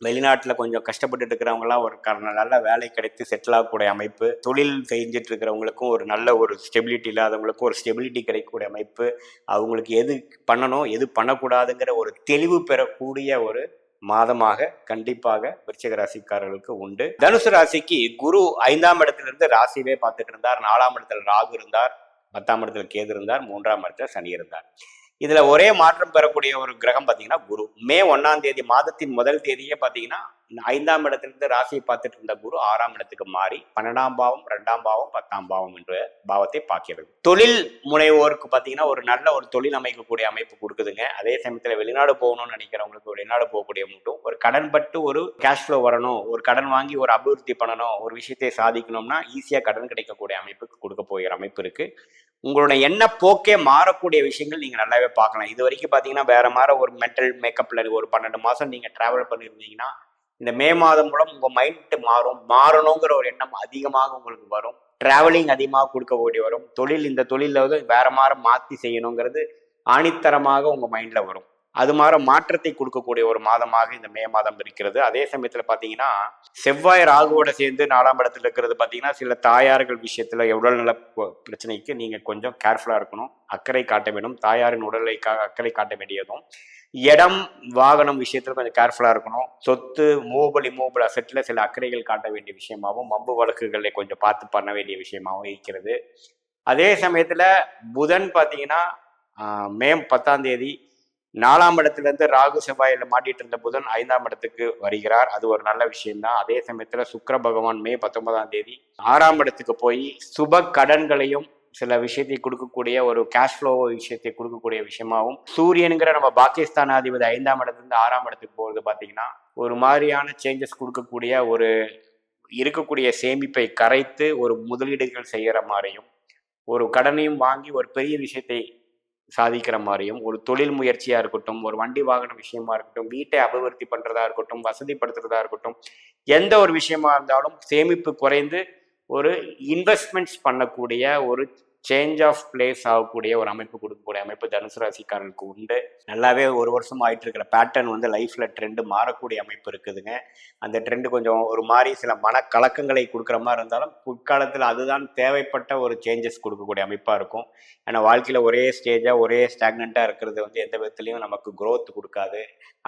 வெளிநாட்டில் கொஞ்சம் கஷ்டப்பட்டு இருக்கிறவங்களாம் ஒரு நல்ல வேலை கிடைத்து செட்டில் ஆகக்கூடிய அமைப்பு, தொழில் செஞ்சுட்டு இருக்கிறவங்களுக்கும் ஒரு நல்ல ஒரு ஸ்டெபிலிட்டி இல்லாதவங்களுக்கும் ஒரு ஸ்டெபிலிட்டி கிடைக்கக்கூடிய அமைப்பு, அவங்களுக்கு எது பண்ணணும் எது பண்ணக்கூடாதுங்கிற ஒரு தெளிவு பெறக்கூடிய ஒரு மாதமாக கண்டிப்பாக விருச்சிக ராசிக்காரர்களுக்கு உண்டு. தனுசு ராசிக்கு குரு 5ஆம் இடத்திலிருந்து ராசியவே பார்த்துட்டு இருந்தார். 4ஆம் இடத்துல ராகு இருந்தார், 10ஆம் இடத்துல கேது இருந்தார், 3ஆம் இடத்துல சனி இருந்தார். இதுல ஒரே மாற்றம் பெறக்கூடிய ஒரு கிரகம் பார்த்தீங்கன்னா குரு. மே 1ஆம் தேதி மாதத்தின் முதல் தேதியே பார்த்தீங்கன்னா 5ஆம் இடத்திலிருந்து ராசியை பார்த்துட்டு இருந்த குரு 6ஆம் இடத்துக்கு மாறி 12ஆம் பாவம், 2ஆம் பாவம், 10ஆம் பாவம் என்ற பாவத்தை பார்க்கிறது. தொழில் முனைவோருக்கு பார்த்தீங்கன்னா ஒரு நல்ல ஒரு தொழில் அமைக்கக்கூடிய அமைப்பு கொடுக்குதுங்க. அதே சமயத்தில் வெளிநாடு போகணும்னு நினைக்கிறவங்களுக்கு வெளிநாடு போகக்கூடிய மட்டும் ஒரு கடன் பட்டு ஒரு கேஷ் ஃப்ளோ வரணும், ஒரு கடன் வாங்கி ஒரு அபிவிருத்தி பண்ணணும், ஒரு விஷயத்தை சாதிக்கணும்னா ஈஸியாக கடன் கிடைக்கக்கூடிய அமைப்புக்கு கொடுக்க போகிற அமைப்பு இருக்கு. உங்களோட எண்ண போக்கே மாறக்கூடிய விஷயங்கள் நீங்கள் நல்லாவே பார்க்கலாம். இது வரைக்கும் பார்த்தீங்கன்னா வேற மாதிரி ஒரு மென்டல் மேக்கப்பில் ஒரு 12 மாதம் நீங்கள் ட்ராவல் பண்ணியிருந்தீங்கன்னா இந்த மே மாதம் மூலம் உங்கள் மைண்ட் மாறணுங்கிற ஒரு எண்ணம் அதிகமாக உங்களுக்கு வரும். ட்ராவலிங் அதிகமாக கொடுக்க வரும். இந்த தொழிலில் வந்து வேற மாதிரி மாற்றி செய்யணுங்கிறது ஆணித்தரமாக உங்கள் மைண்டில் வரும். அது மாதிரி மாற்றத்தை கொடுக்கக்கூடிய ஒரு மாதமாக இந்த மே மாதம் இருக்கிறது. அதே சமயத்தில் பார்த்தீங்கன்னா செவ்வாய் ராகுவோட சேர்ந்து 4ஆம் இடத்துல இருக்கிறது பார்த்தீங்கன்னா சில தாயார்கள் விஷயத்துல உடல்நல பிரச்சனைக்கு நீங்கள் கொஞ்சம் கேர்ஃபுல்லாக இருக்கணும், அக்கறை காட்ட வேண்டும். தாயாரின் உடலுக்காக அக்கறை காட்ட வேண்டியதும், இடம் வாகனம் விஷயத்துல கொஞ்சம் கேர்ஃபுல்லாக இருக்கணும். சொத்து மூவபிள் அசெட்டில் சில அக்கறைகள் காட்ட வேண்டிய விஷயமாகவும், வம்பு வழக்குகளை கொஞ்சம் பார்த்து பண்ண வேண்டிய விஷயமாகவும் இருக்கிறது. அதே சமயத்தில் புதன் பார்த்தீங்கன்னா மே 10ஆம் தேதி 4ஆம் இடத்திலிருந்து ராகு செவ்வாயில மாட்டிட்டு இருந்த புதன் 5ஆம் இடத்துக்கு வருகிறார். அது ஒரு நல்ல விஷயம்தான். அதே சமயத்துல சுக்கிர பகவான் மே 19ஆம் தேதி 6ஆம் இடத்துக்கு போய் சுப கடன்களையும் சில விஷயத்தை கொடுக்கக்கூடிய ஒரு கேஷ் ஃப்ளோ விஷயத்தை கொடுக்கக்கூடிய விஷயமாகவும், சூரியனுங்கிற நம்ம பாகிஸ்தானாதிபதி 5ஆம் இடத்துலேருந்து 6ஆம் இடத்துக்கு போகிறது பார்த்தீங்கன்னா ஒரு மாதிரியான சேஞ்சஸ் கொடுக்கக்கூடிய ஒரு இருக்கக்கூடிய சேமிப்பை கரைத்து ஒரு முதலீடுகள் செய்கிற மாதிரியும், ஒரு கடனையும் வாங்கி ஒரு பெரிய விஷயத்தை சாதிக்கிற மாதிரியும், ஒரு தொழில் முயற்சியா இருக்கட்டும், ஒரு வண்டி வாகன விஷயமா இருக்கட்டும், வீட்டை அபிவிருத்தி பண்றதா இருக்கட்டும், வசதிப்படுத்துறதா இருக்கட்டும், எந்த ஒரு விஷயமா இருந்தாலும் சேமிப்பு குறைந்து ஒரு இன்வெஸ்ட்மெண்ட்ஸ் பண்ணக்கூடிய ஒரு சேஞ்ச் ஆஃப் பிளேஸ் ஆகக்கூடிய ஒரு அமைப்பு கொடுக்கக்கூடிய அமைப்பு தனுசு ராசிக்காரர்களுக்கு உண்டு. நல்லாவே ஒரு வருஷம் ஆயிட்டு இருக்கிற பேட்டர்ன் வந்து லைஃப்ல ட்ரெண்டு மாறக்கூடிய அமைப்பு இருக்குதுங்க. அந்த ட்ரெண்டு கொஞ்சம் ஒரு மாதிரி சில மனக்கலக்கங்களை கொடுக்குற மாதிரி இருந்தாலும் பிற்காலத்தில் அதுதான் தேவைப்பட்ட ஒரு சேஞ்சஸ் கொடுக்கக்கூடிய அமைப்பாக இருக்கும். ஏன்னா வாழ்க்கையில் ஒரே ஸ்டேஜாக ஒரே ஸ்டாக்னண்ட்டாக இருக்கிறது வந்து எந்த விதத்துலையும் நமக்கு குரோத் கொடுக்காது.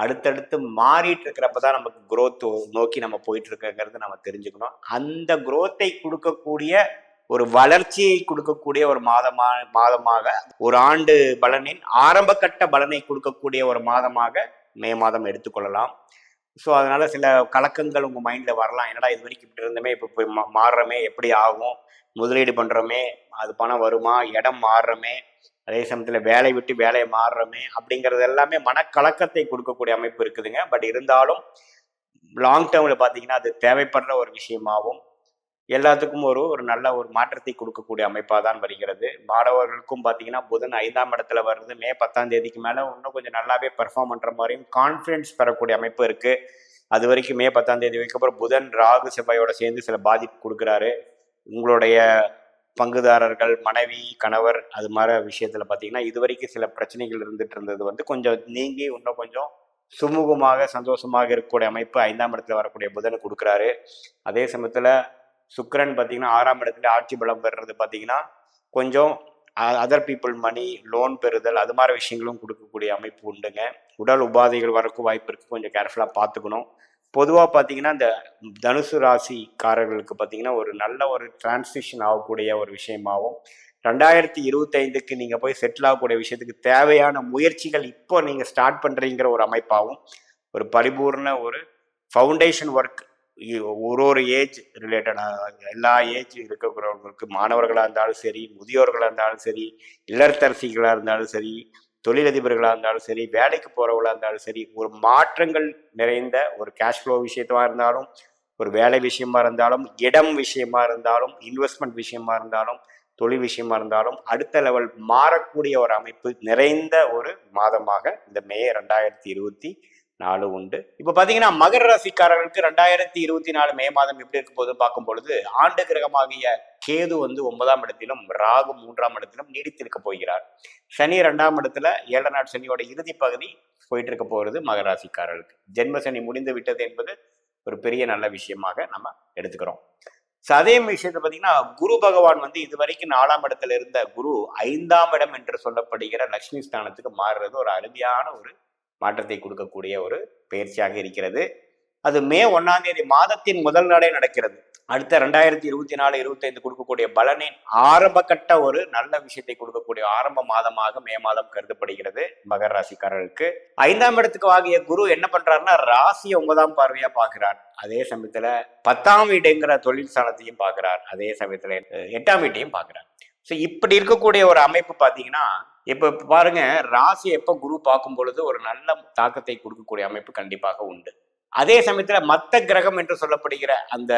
அடுத்தடுத்து மாறிட்டு இருக்கிறப்ப தான் நமக்கு குரோத் நோக்கி நம்ம போயிட்டு இருக்கங்கிறது நம்ம தெரிஞ்சுக்கணும். அந்த குரோத்தை கொடுக்கக்கூடிய ஒரு வளர்ச்சியை கொடுக்கக்கூடிய ஒரு மாதமாக ஒரு ஆண்டு பலனின் ஆரம்ப கட்ட பலனை கொடுக்கக்கூடிய ஒரு மாதமாக மே மாதம் எடுத்துக்கொள்ளலாம். ஸோ அதனால சில கலக்கங்கள் உங்கள் மைண்டில் வரலாம். என்னடா இது வரைக்கும் இப்படி இருந்தோமே, இப்போ போய் மாறுறோமே, எப்படி ஆகும், முதலீடு பண்ணுறோமே, அது பணம் வருமா, இடம் மாறுறோமே, அதே சமயத்தில் வேலை விட்டு வேலையை மாறுறோமே அப்படிங்கிறது எல்லாமே மனக்கலக்கத்தை கொடுக்கக்கூடிய அமைப்பு இருக்குதுங்க. பட் இருந்தாலும் லாங் டேர்மில் பார்த்தீங்கன்னா அது தேவைப்படுற ஒரு விஷயமாகவும் எல்லாத்துக்கும் ஒரு நல்ல ஒரு மாற்றத்தை கொடுக்கக்கூடிய அமைப்பாக தான் வருகிறது. மாணவர்களுக்கும் பார்த்தீங்கன்னா புதன் 5ஆம் இடத்துல வருது. மே 10ஆம் தேதிக்கு மேலே இன்னும் கொஞ்சம் நல்லாவே பெர்ஃபார்ம் பண்ணுற மாதிரியும் கான்ஃபிடென்ஸ் பெறக்கூடிய அமைப்பு இருக்குது. அது வரைக்கும் மே 10ஆம் தேதி வரைக்கும் அப்புறம் புதன் ராகு செவ்வாயோட சேர்ந்து சில பாதிப்பு கொடுக்குறாரு. உங்களுடைய பங்குதாரர்கள், மனைவி, கணவர் அது மாதிரி விஷயத்தில் பார்த்தீங்கன்னா இது வரைக்கும் சில பிரச்சனைகள் இருந்துட்டு இருந்தது வந்து கொஞ்சம் நீங்கி இன்னும் கொஞ்சம் சுமூகமாக சந்தோஷமாக இருக்கக்கூடிய அமைப்பு 5ஆம் இடத்துல வரக்கூடிய புதன் கொடுக்குறாரு. அதே சமயத்தில் சுக்கிரன் பார்த்தீங்கன்னா 6ஆம் இடத்துல ஆட்சி பலம் பெறுறது பார்த்தீங்கன்னா கொஞ்சம் அதர் பீப்புள் மணி, லோன் பெறுதல் அது மாதிரி விஷயங்களும் கொடுக்கக்கூடிய அமைப்பு உண்டுங்க. உடல் உபாதைகள் வரக்கும் வாய்ப்பு இருக்குது, கொஞ்சம் கேர்ஃபுல்லாக பார்த்துக்கணும். பொதுவாக பார்த்தீங்கன்னா இந்த தனுசு ராசிக்காரர்களுக்கு பார்த்தீங்கன்னா ஒரு நல்ல ஒரு டிரான்சிஷன் ஆகக்கூடிய ஒரு விஷயமாகவும் 2025க்கு நீங்கள் போய் செட்டில் ஆகக்கூடிய விஷயத்துக்கு தேவையான முயற்சிகள் இப்போ நீங்கள் ஸ்டார்ட் பண்ணுறீங்கிற ஒரு அமைப்பாகவும் ஒரு பரிபூர்ண ஒரு ஃபவுண்டேஷன் ஒர்க் ஒரு ஏஜ் ரிலேட்டடாக எல்லா ஏஜ் இருக்கிறவங்களுக்கு, மாணவர்களாக இருந்தாலும் சரி, முதியோர்களாக இருந்தாலும் சரி, இல்லத்தரசிகளாக இருந்தாலும் சரி, தொழிலதிபர்களாக இருந்தாலும் சரி, வேலைக்கு போகிறவங்களாக இருந்தாலும் சரி, ஒரு மாற்றங்கள் நிறைந்த ஒரு கேஷ் ஃப்ளோ விஷயமாக இருந்தாலும், ஒரு வேலை விஷயமா இருந்தாலும், இடம் விஷயமா இருந்தாலும், இன்வெஸ்ட்மெண்ட் விஷயமா இருந்தாலும், தொழில் விஷயமா இருந்தாலும் அடுத்த லெவல் மாறக்கூடிய ஒரு அமைப்பு நிறைந்த ஒரு மாதமாக இந்த மே 2024 உண்டு. இப்போ பார்த்தீங்கன்னா மகர ராசிக்காரர்களுக்கு 2024 மே மாதம் எப்படி இருக்கும் போது பார்க்கும் பொழுது ஆண்டு கிரகமாகிய கேது வந்து 9ஆம் இடத்திலும் ராகு 3ஆம் இடத்திலும் நீடித்திருக்க போகிறார். சனி 2ஆம் இடத்துல 7 நாள் சனியோட இறுதி பகுதி போயிட்டு இருக்க போகிறது மகர ராசிக்காரர்களுக்கு. ஜென்ம சனி முடிந்து விட்டது என்பது ஒரு பெரிய நல்ல விஷயமாக நம்ம எடுத்துக்கிறோம். அதே விஷயத்தை பார்த்தீங்கன்னா குரு பகவான் வந்து இது வரைக்கும் 4ஆம் இடத்துல இருந்த குரு 5ஆம் இடம் என்று சொல்லப்படுகிற லட்சுமி ஸ்தானத்துக்கு மாறுறது ஒரு அருமையான ஒரு மாற்றத்தை கொடுக்கக்கூடிய ஒரு பயிற்சியாக இருக்கிறது. அது மே 1ஆம் தேதி மாதத்தின் முதல் நாளே நடக்கிறது. அடுத்த 2024-25 கொடுக்கக்கூடிய பலனின் ஆரம்ப கட்ட ஒரு நல்ல விஷயத்தை கொடுக்கக்கூடிய ஆரம்ப மாதமாக மே மாதம் கருதப்படுகிறது மகர ராசிக்காரர்களுக்கு. 5ஆம் இடத்துக்கு ஆகிய குரு என்ன பண்றாருன்னா ராசியை 9ஆம் பார்வையா பார்க்கிறார். அதே சமயத்துல 10ஆம் வீடுங்கிற தொழில் ஸ்தானத்தையும் பார்க்கிறார். அதே சமயத்துல 8ஆம் வீட்டையும் பார்க்கிறார். ஸோ இப்படி இருக்கக்கூடிய ஒரு அமைப்பு பார்த்தீங்கன்னா, இப்ப பாருங்க, ராசி எப்ப குரு பார்க்கும் பொழுது ஒரு நல்ல தாக்கத்தை கொடுக்கக்கூடிய அமைப்பு கண்டிப்பாக உண்டு. அதே சமயத்துல மத்த கிரகம் என்று சொல்லப்படுகிற அந்த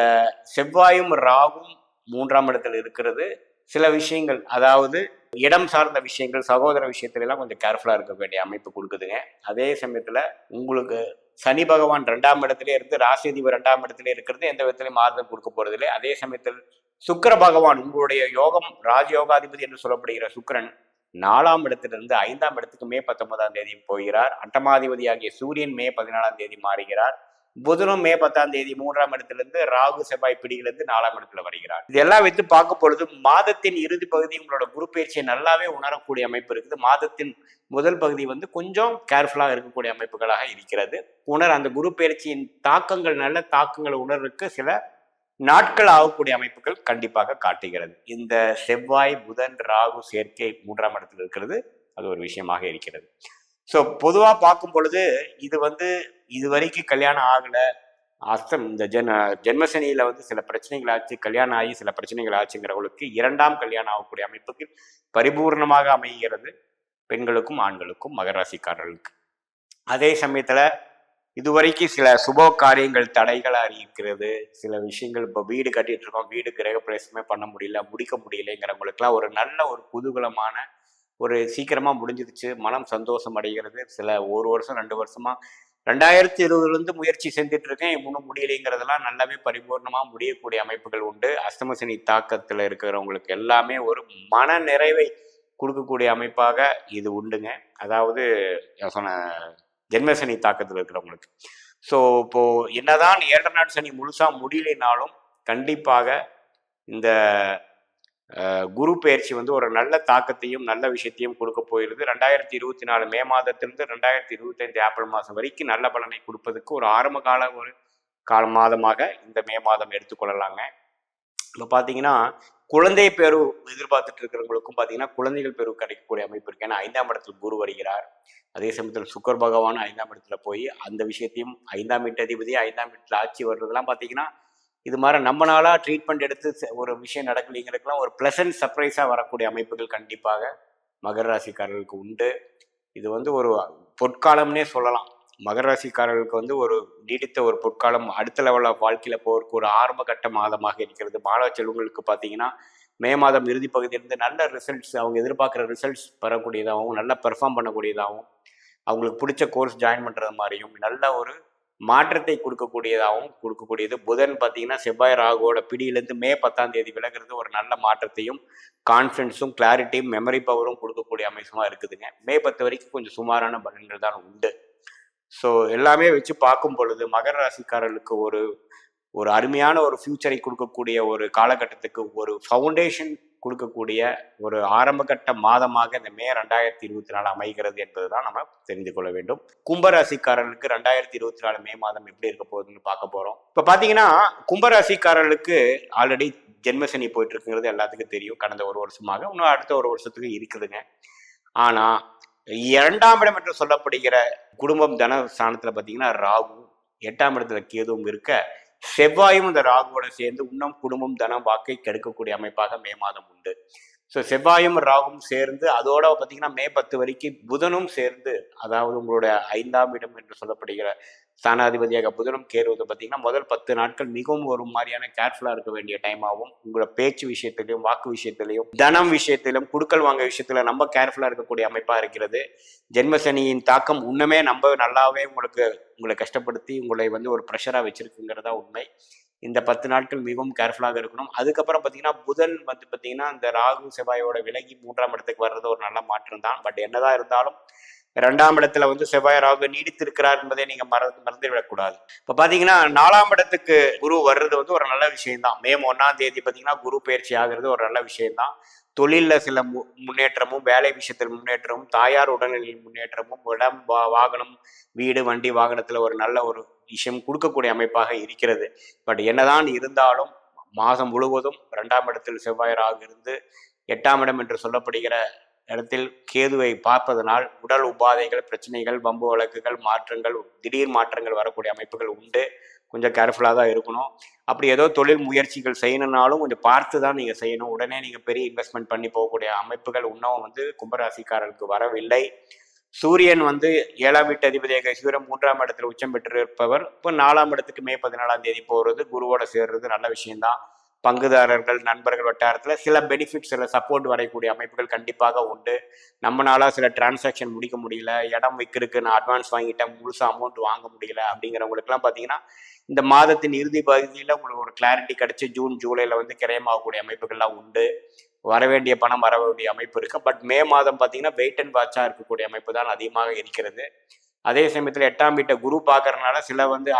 செவ்வாயும் ராகும் 3ஆம் இடத்துல இருக்கிறது சில விஷயங்கள், அதாவது இடம் சார்ந்த விஷயங்கள், சகோதர விஷயத்துல எல்லாம் கொஞ்சம் கேர்ஃபுல்லா இருக்க வேண்டிய அமைப்பு கொடுக்குதுங்க. அதே சமயத்துல உங்களுக்கு சனி பகவான் 2ஆம் இடத்துல இருந்து ராசிதிபதி 2ஆம் இடத்துல இருக்கிறது எந்த விதத்திலையும் மாறுதல் கொடுக்க போறது இல்லை. அதே சமயத்தில் சுக்கிர பகவான் உங்களுடைய யோகம் ராஜயோகாதிபதி என்று சொல்லப்படுகிற சுக்கிரன் 4ஆம் இடத்திலிருந்து 5ஆம் இடத்துக்கு மே 19ஆம் தேதி போகிறார். அட்டமாதிபதியாகிய சூரியன் மே 14ஆம் தேதி மாறுகிறார். புதனும் மே 10ஆம் தேதி 3ஆம் இடத்திலிருந்து ராகு செவ்வாய் பிடியிலிருந்து 4ஆம் இடத்துல வருகிறார். இதெல்லாம் வைத்து பார்க்கும் பொழுது மாதத்தின் இறுதி பகுதி உங்களோட குரு பயிற்சியை நல்லாவே உணரக்கூடிய அமைப்பு இருக்குது. மாதத்தின் முதல் பகுதி வந்து கொஞ்சம் கேர்ஃபுல்லாக இருக்கக்கூடிய அமைப்புகளாக இருக்கிறது. அந்த குரு பயிற்சியின் தாக்கங்கள், நல்ல தாக்கங்களை உணர்வுக்கு சில நாட்கள் ஆகக்கூடிய அமைப்புகள் கண்டிப்பாக காட்டுகிறது. இந்த செவ்வாய் புதன் ராகு சேர்க்கை 3ஆம் இடத்தில் இருக்கிறது, அது ஒரு விஷயமாக இருக்கிறது. ஸோ பொதுவாக பார்க்கும் பொழுது இது வந்து இது வரைக்கும் கல்யாணம் ஆகலை, இந்த ஜென்மசனியில வந்து சில பிரச்சனைகள் ஆச்சு, கல்யாணம் ஆகி சில பிரச்சனைகள் ஆச்சுங்கிறவங்களுக்கு 2ஆம் கல்யாணம் ஆகக்கூடிய அமைப்புக்கு பரிபூர்ணமாக அமைகிறது பெண்களுக்கும் ஆண்களுக்கும் மகர ராசிக்காரர்களுக்கு. அதே சமயத்துல இதுவரைக்கும் சில சுப காரியங்கள் தடைகளாக இருக்கிறது. சில விஷயங்கள் இப்போ வீடு கட்டிட்டு இருக்கோம், வீடு கிரக பிரவேசமே பண்ண முடியல, முடிக்க முடியலைங்கிறவங்களுக்குலாம் ஒரு நல்ல ஒரு குதூகலமான ஒரு சீக்கிரமா முடிஞ்சிருச்சு, மனம் சந்தோஷம் அடைகிறது. சில 1 வருஷம் 2 வருஷமா 2020 முயற்சி செஞ்சுட்டு இருக்கேன், இன்னும் முடியலைங்கிறதெல்லாம் நல்லாவே பரிபூர்ணமா முடியக்கூடிய அமைப்புகள் உண்டு. அஷ்டமசனி தாக்கத்துல இருக்கிறவங்களுக்கு எல்லாமே ஒரு மன நிறைவை கொடுக்கக்கூடிய அமைப்பாக இது உண்டுங்க. அதாவது சொன்ன ஜென்மசனி தாக்கத்தில் இருக்கிறவங்களுக்கு. ஸோ இப்போ என்னதான் 7 நாள் சனி முழுசா முடியலைனாலும் கண்டிப்பாக இந்த குரு பயிற்சி வந்து ஒரு நல்ல தாக்கத்தையும் நல்ல விஷயத்தையும் கொடுக்க போயிருது. 2024 மே மாதத்திலிருந்து 2025 ஏப்ரல் மாதம் வரைக்கும் நல்ல பலனை கொடுப்பதற்கு ஒரு ஆரம்ப கால மாதமாக இந்த மே மாதம் எடுத்துக்கொள்ளலாங்க. இப்போ பார்த்தீங்கன்னா குழந்தை பேரு எதிர்பார்த்துட்டு இருக்கிறவங்களுக்கும் பார்த்தீங்கன்னா குழந்தைகள் பேரு கிடைக்கக்கூடிய அமைப்பு இருக்கு. ஏன்னா 5ஆம் இடத்துல குரு வருகிறார். அதே சமயத்தில் சுக்கர் பகவான் 5ஆம் இடத்துல போய் அந்த விஷயத்தையும் 5ஆம் வீட்டு அதிபதி 5ஆம் வீட்டில் ஆட்சி வர்றதெல்லாம் பார்த்தீங்கன்னா இது மாதிரி நம்ம நாளாக ட்ரீட்மெண்ட் எடுத்து ஒரு விஷயம் நடக்கலைங்கிறதுக்கெல்லாம் ஒரு ப்ளசன்ட் சர்ப்ரைஸாக வரக்கூடிய அமைப்புகள் கண்டிப்பாக மகர ராசிக்காரர்களுக்கு உண்டு. இது வந்து ஒரு பொற்காலம்னே சொல்லலாம். மகர ராசிக்காரர்களுக்கு வந்து ஒரு நீடித்த ஒரு பொற்காலம், அடுத்த லெவல் ஆஃப் வாழ்க்கையில் போகிறதுக்கு ஒரு ஆரம்ப கட்ட மாதமாக இருக்கிறது. மாணவ செல்வங்களுக்கு பார்த்தீங்கன்னா மே மாதம் இறுதி பகுதியிலிருந்து நல்ல ரிசல்ட்ஸ், அவங்க எதிர்பார்க்குற ரிசல்ட்ஸ் பெறக்கூடியதாகவும் நல்லா பெர்ஃபார்ம் பண்ணக்கூடியதாகவும் அவங்களுக்கு பிடிச்ச கோர்ஸ் ஜாயின் பண்ணுறது மாதிரியும் நல்ல ஒரு மாற்றத்தை கொடுக்கக்கூடியது. புதன் பார்த்தீங்கன்னா செவ்வாய் ராகுவோட பிடியிலேருந்து மே 10ஆம் தேதி விலகிறது ஒரு நல்ல மாற்றத்தையும் கான்ஃபிடன்ஸும் கிளாரிட்டியும் மெமரி பவரும் கொடுக்கக்கூடிய அமைச்சமாக இருக்குதுங்க. மே 10 வரைக்கும் கொஞ்சம் சுமாரான பலன்கள் தான் உண்டு. ஸோ எல்லாமே வச்சு பார்க்கும் பொழுது மகர ராசிக்காரர்களுக்கு ஒரு அருமையான ஒரு ஃபியூச்சரை கொடுக்கக்கூடிய ஒரு காலகட்டத்துக்கு ஒரு ஃபவுண்டேஷன் கொடுக்கக்கூடிய ஒரு ஆரம்பகட்ட மாதமாக இந்த மே 2024 அமைகிறது என்பதுதான் நம்ம தெரிந்து கொள்ள வேண்டும். கும்பராசிக்காரர்களுக்கு 2024 மே மாதம் எப்படி இருக்க போகுதுன்னு பார்க்க போறோம். இப்ப பாத்தீங்கன்னா கும்பராசிக்காரர்களுக்கு ஆல்ரெடி ஜென்மசனி போயிட்டு இருக்குங்கிறது எல்லாத்துக்கும் தெரியும். கடந்த 1 வருஷமாக, இன்னும் அடுத்த 1 வருஷத்துக்கு இருக்குதுங்க. ஆனா 2ஆம் இடம் என்று சொல்லப்படுகிற குடும்பம் தன ஸ்தானத்துல பாத்தீங்கன்னா ராகு, 8ஆம் இடத்துல கேதுவும் இருக்க செவ்வாயும் இந்த ராகுவோட சேர்ந்து இன்னும் குடும்பம் தனம் வாக்கை கெடுக்கக்கூடிய அமைப்பாக மே மாதம் உண்டு. ஸோ செவ்வாயும் ராகும் சேர்ந்து அதோட பார்த்தீங்கன்னா மே 10 வரைக்கும் புதனும் சேர்ந்து, அதாவது உங்களுடைய 5ஆம் இடம் என்று சொல்லப்படுகிற ஸ்தானாதிபதியாக புதனும் கேறுவது பார்த்தீங்கன்னா முதல் 10 நாட்கள் மிகவும் ஒரு மாதிரியான கேர்ஃபுல்லாக இருக்க வேண்டிய டைமாகவும், உங்களோட பேச்சு விஷயத்திலையும் வாக்கு விஷயத்திலையும் தனம் விஷயத்திலும் குடுக்கல் வாங்க விஷயத்துல நம்ம கேர்ஃபுல்லாக இருக்கக்கூடிய அமைப்பாக இருக்கிறது. ஜென்மசனியின் தாக்கம் இன்னுமே நம்ம நல்லாவே உங்களை கஷ்டப்படுத்தி உங்களை வந்து ஒரு ப்ரெஷராக வச்சிருக்குங்கிறதா உண்மை. இந்த 10 நாட்கள் மிகவும் கேர்ஃபுல்லாக இருக்கணும். அதுக்கப்புறம் பார்த்தீங்கன்னா புதன் வந்து பார்த்தீங்கன்னா இந்த ராகு செவ்வாயோட விலகி 3ஆம் இடத்துக்கு வர்றது ஒரு நல்ல மாற்றம் தான். பட் என்னதான் இருந்தாலும் 2ஆம் இடத்துல வந்து செவ்வாய் ராகு நீடித்திருக்கிறார் என்பதை நீங்க மறந்துவிடக்கூடாது. இப்ப பாத்தீங்கன்னா 4ஆம் இடத்துக்கு குரு வர்றது வந்து ஒரு நல்ல விஷயம்தான். மே 1ஆம் தேதி பாத்தீங்கன்னா குரு பயிற்சி ஆகிறது ஒரு நல்ல விஷயம்தான். தொழில சில முன்னேற்றமும், வேலை விஷயத்தில் முன்னேற்றமும், தாயார் உடல்நிலையில் முன்னேற்றமும், இடம் வாகனம் வீடு வண்டி வாகனத்துல ஒரு நல்ல ஒரு விஷயம் கொடுக்கக்கூடிய அமைப்பாக இருக்கிறது. பட் என்னதான் இருந்தாலும் மாதம் முழுவதும் 2ஆம் இடத்தில் செவ்வாய் ராகு இருந்து 8ஆம் இடம் என்று சொல்லப்படுகிற இடத்தில் கேதுவை பார்ப்பதனால் உடல் உபாதைகள், பிரச்சனைகள், வம்பு வழக்குகள், மாற்றங்கள், திடீர் மாற்றங்கள் வரக்கூடிய அமைப்புகள் உண்டு. கொஞ்சம் கேர்ஃபுல்லாக தான் இருக்கணும். அப்படி ஏதோ தொழில் முயற்சிகள் செய்யணுன்னாலும் கொஞ்சம் பார்த்து தான் நீங்கள் செய்யணும். உடனே நீங்கள் பெரிய இன்வெஸ்ட்மெண்ட் பண்ணி போகக்கூடிய அமைப்புகள் இன்னும் வந்து கும்பராசிக்காரர்களுக்கு வரவில்லை. சூரியன் வந்து 7ஆம் வீட்டு அதிபதியாக சூரியன் 3ஆம் இடத்துல உச்சம் பெற்றிருப்பவர் இப்போ 4ஆம் இடத்துக்கு மே 14ஆம் தேதி போகிறது, குருவோட சேர்றது நல்ல விஷயம்தான். பங்குதாரர்கள், நண்பர்கள் வட்டாரத்தில் சில பெனிஃபிட், சில சப்போர்ட் வரக்கூடிய அமைப்புகள் கண்டிப்பாக உண்டு. நம்மளால சில டிரான்சாக்ஷன் முடிக்க முடியல, இடம் விற்கிறதுக்கு நான் அட்வான்ஸ் வாங்கிட்டேன், முழுசாக அமௌண்ட் வாங்க முடியல அப்படிங்கிறவங்களுக்குலாம் பார்த்தீங்கன்னா இந்த மாதத்தின் இறுதி பகுதியில் உங்களுக்கு ஒரு கிளாரிட்டி கிடைச்சி ஜூன் ஜூலையில் வந்து கிரயமாகக்கூடிய அமைப்புகள்லாம் உண்டு. வரவேண்டிய பணம் வரவேண்டிய அமைப்பு இருக்கு. பட் மே மாதம் பார்த்தீங்கன்னா வெயிட் அண்ட் வாட்சாக இருக்கக்கூடிய அமைப்பு தான் அதிகமாக இருக்கிறது. அதே சமயத்தில் 8ஆம் வீட்டை குரு பார்க்கறதுனால சில வந்து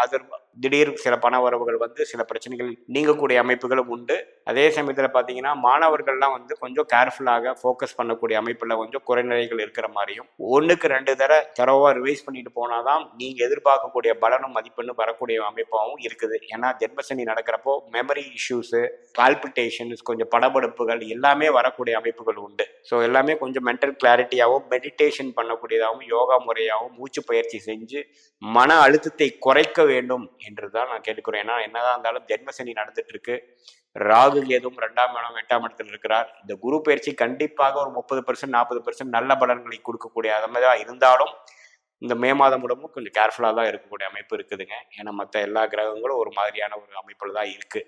திடீர் சில பண வரவுகள் வந்து சில பிரச்சனைகள் நீங்கக்கூடிய அமைப்புகளும் உண்டு. அதே சமயத்தில் பார்த்தீங்கன்னா மாணவர்கள்லாம் வந்து கொஞ்சம் கேர்ஃபுல்லாக ஃபோக்கஸ் பண்ணக்கூடிய அமைப்பில் கொஞ்சம் குறைநிலைகள் இருக்கிற மாதிரியும் 1க்கு 2 தரவாக ரிவைஸ் பண்ணிட்டு போனாதான் நீங்கள் எதிர்பார்க்கக்கூடிய பலனும் மதிப்பெண்ணும் வரக்கூடிய அமைப்பாகவும் இருக்குது. ஏன்னா ஜென்மசனி நடக்கிறப்போ மெமரி இஷ்யூஸு, பால்பிட்டேஷன்ஸ், கொஞ்சம் படபடுப்புகள் எல்லாமே வரக்கூடிய அமைப்புகள் உண்டு. ஸோ எல்லாமே கொஞ்சம் மென்டல் கிளாரிட்டியாகவும் மெடிடேஷன் பண்ணக்கூடியதாகவும் யோகா முறையாகவும் மூச்சு பயிற்சி செஞ்சு மன அழுத்தத்தை குறைக்க வேண்டும் என்று தான் நான் கேட்டுக்கிறேன். ஏன்னா என்னதான் இருந்தாலும் ஜென்மசனி நடந்துட்டு இருக்கு. ராகு கேதுவும் 2ஆம் இடம் 8ஆம் இடத்தில் இருக்கிறார். இந்த குரு பயிற்சி கண்டிப்பாக ஒரு 30% 40% நல்ல பலன்களை கொடுக்கக்கூடிய மாதிரி இருந்தாலும் இந்த மே மாதம் முடமும் கொஞ்சம் கேர்ஃபுல்லாக தான் இருக்கக்கூடிய அமைப்பு இருக்குதுங்க. ஏன்னா மற்ற எல்லா கிரகங்களும் ஒரு மாதிரியான ஒரு அமைப்பில் தான் இருக்கு.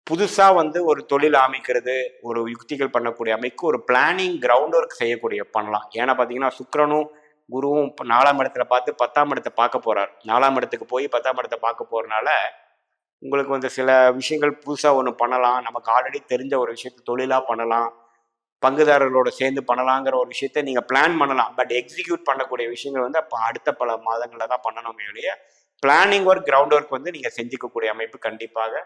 புதுசாக வந்து ஒரு தொழில் அமைக்கிறது, ஒரு யுக்திகள் பண்ணக்கூடிய அமைப்பு, ஒரு பிளானிங் கிரவுண்ட் ஒர்க் செய்யக்கூடிய பண்ணலாம். ஏன்னா பார்த்தீங்கன்னா சுக்கிரனும் குருவும் இப்போ 4ஆம் இடத்துல பார்த்து 10ஆம் இடத்தை பார்க்க போறார். 4ஆம் இடத்துக்கு போய் 10ஆம் இடத்தை பார்க்க போறதுனால உங்களுக்கு வந்து சில விஷயங்கள் புதுசாக ஒன்று பண்ணலாம். நமக்கு ஆல்ரெடி தெரிஞ்ச ஒரு விஷயத்த தொழிலாக பண்ணலாம், பங்குதாரர்களோட சேர்ந்து பண்ணலாங்கிற ஒரு விஷயத்த நீங்கள் பிளான் பண்ணலாம். பட் எக்ஸிக்யூட் பண்ணக்கூடிய விஷயங்கள் வந்து அப்போ அடுத்த பல மாதங்களில் தான் பண்ணணுமே ஒழிய பிளானிங் ஒர்க், கிரவுண்ட் ஒர்க் வந்து நீங்கள் செஞ்சுக்கக்கூடிய அமைப்பு கண்டிப்பாக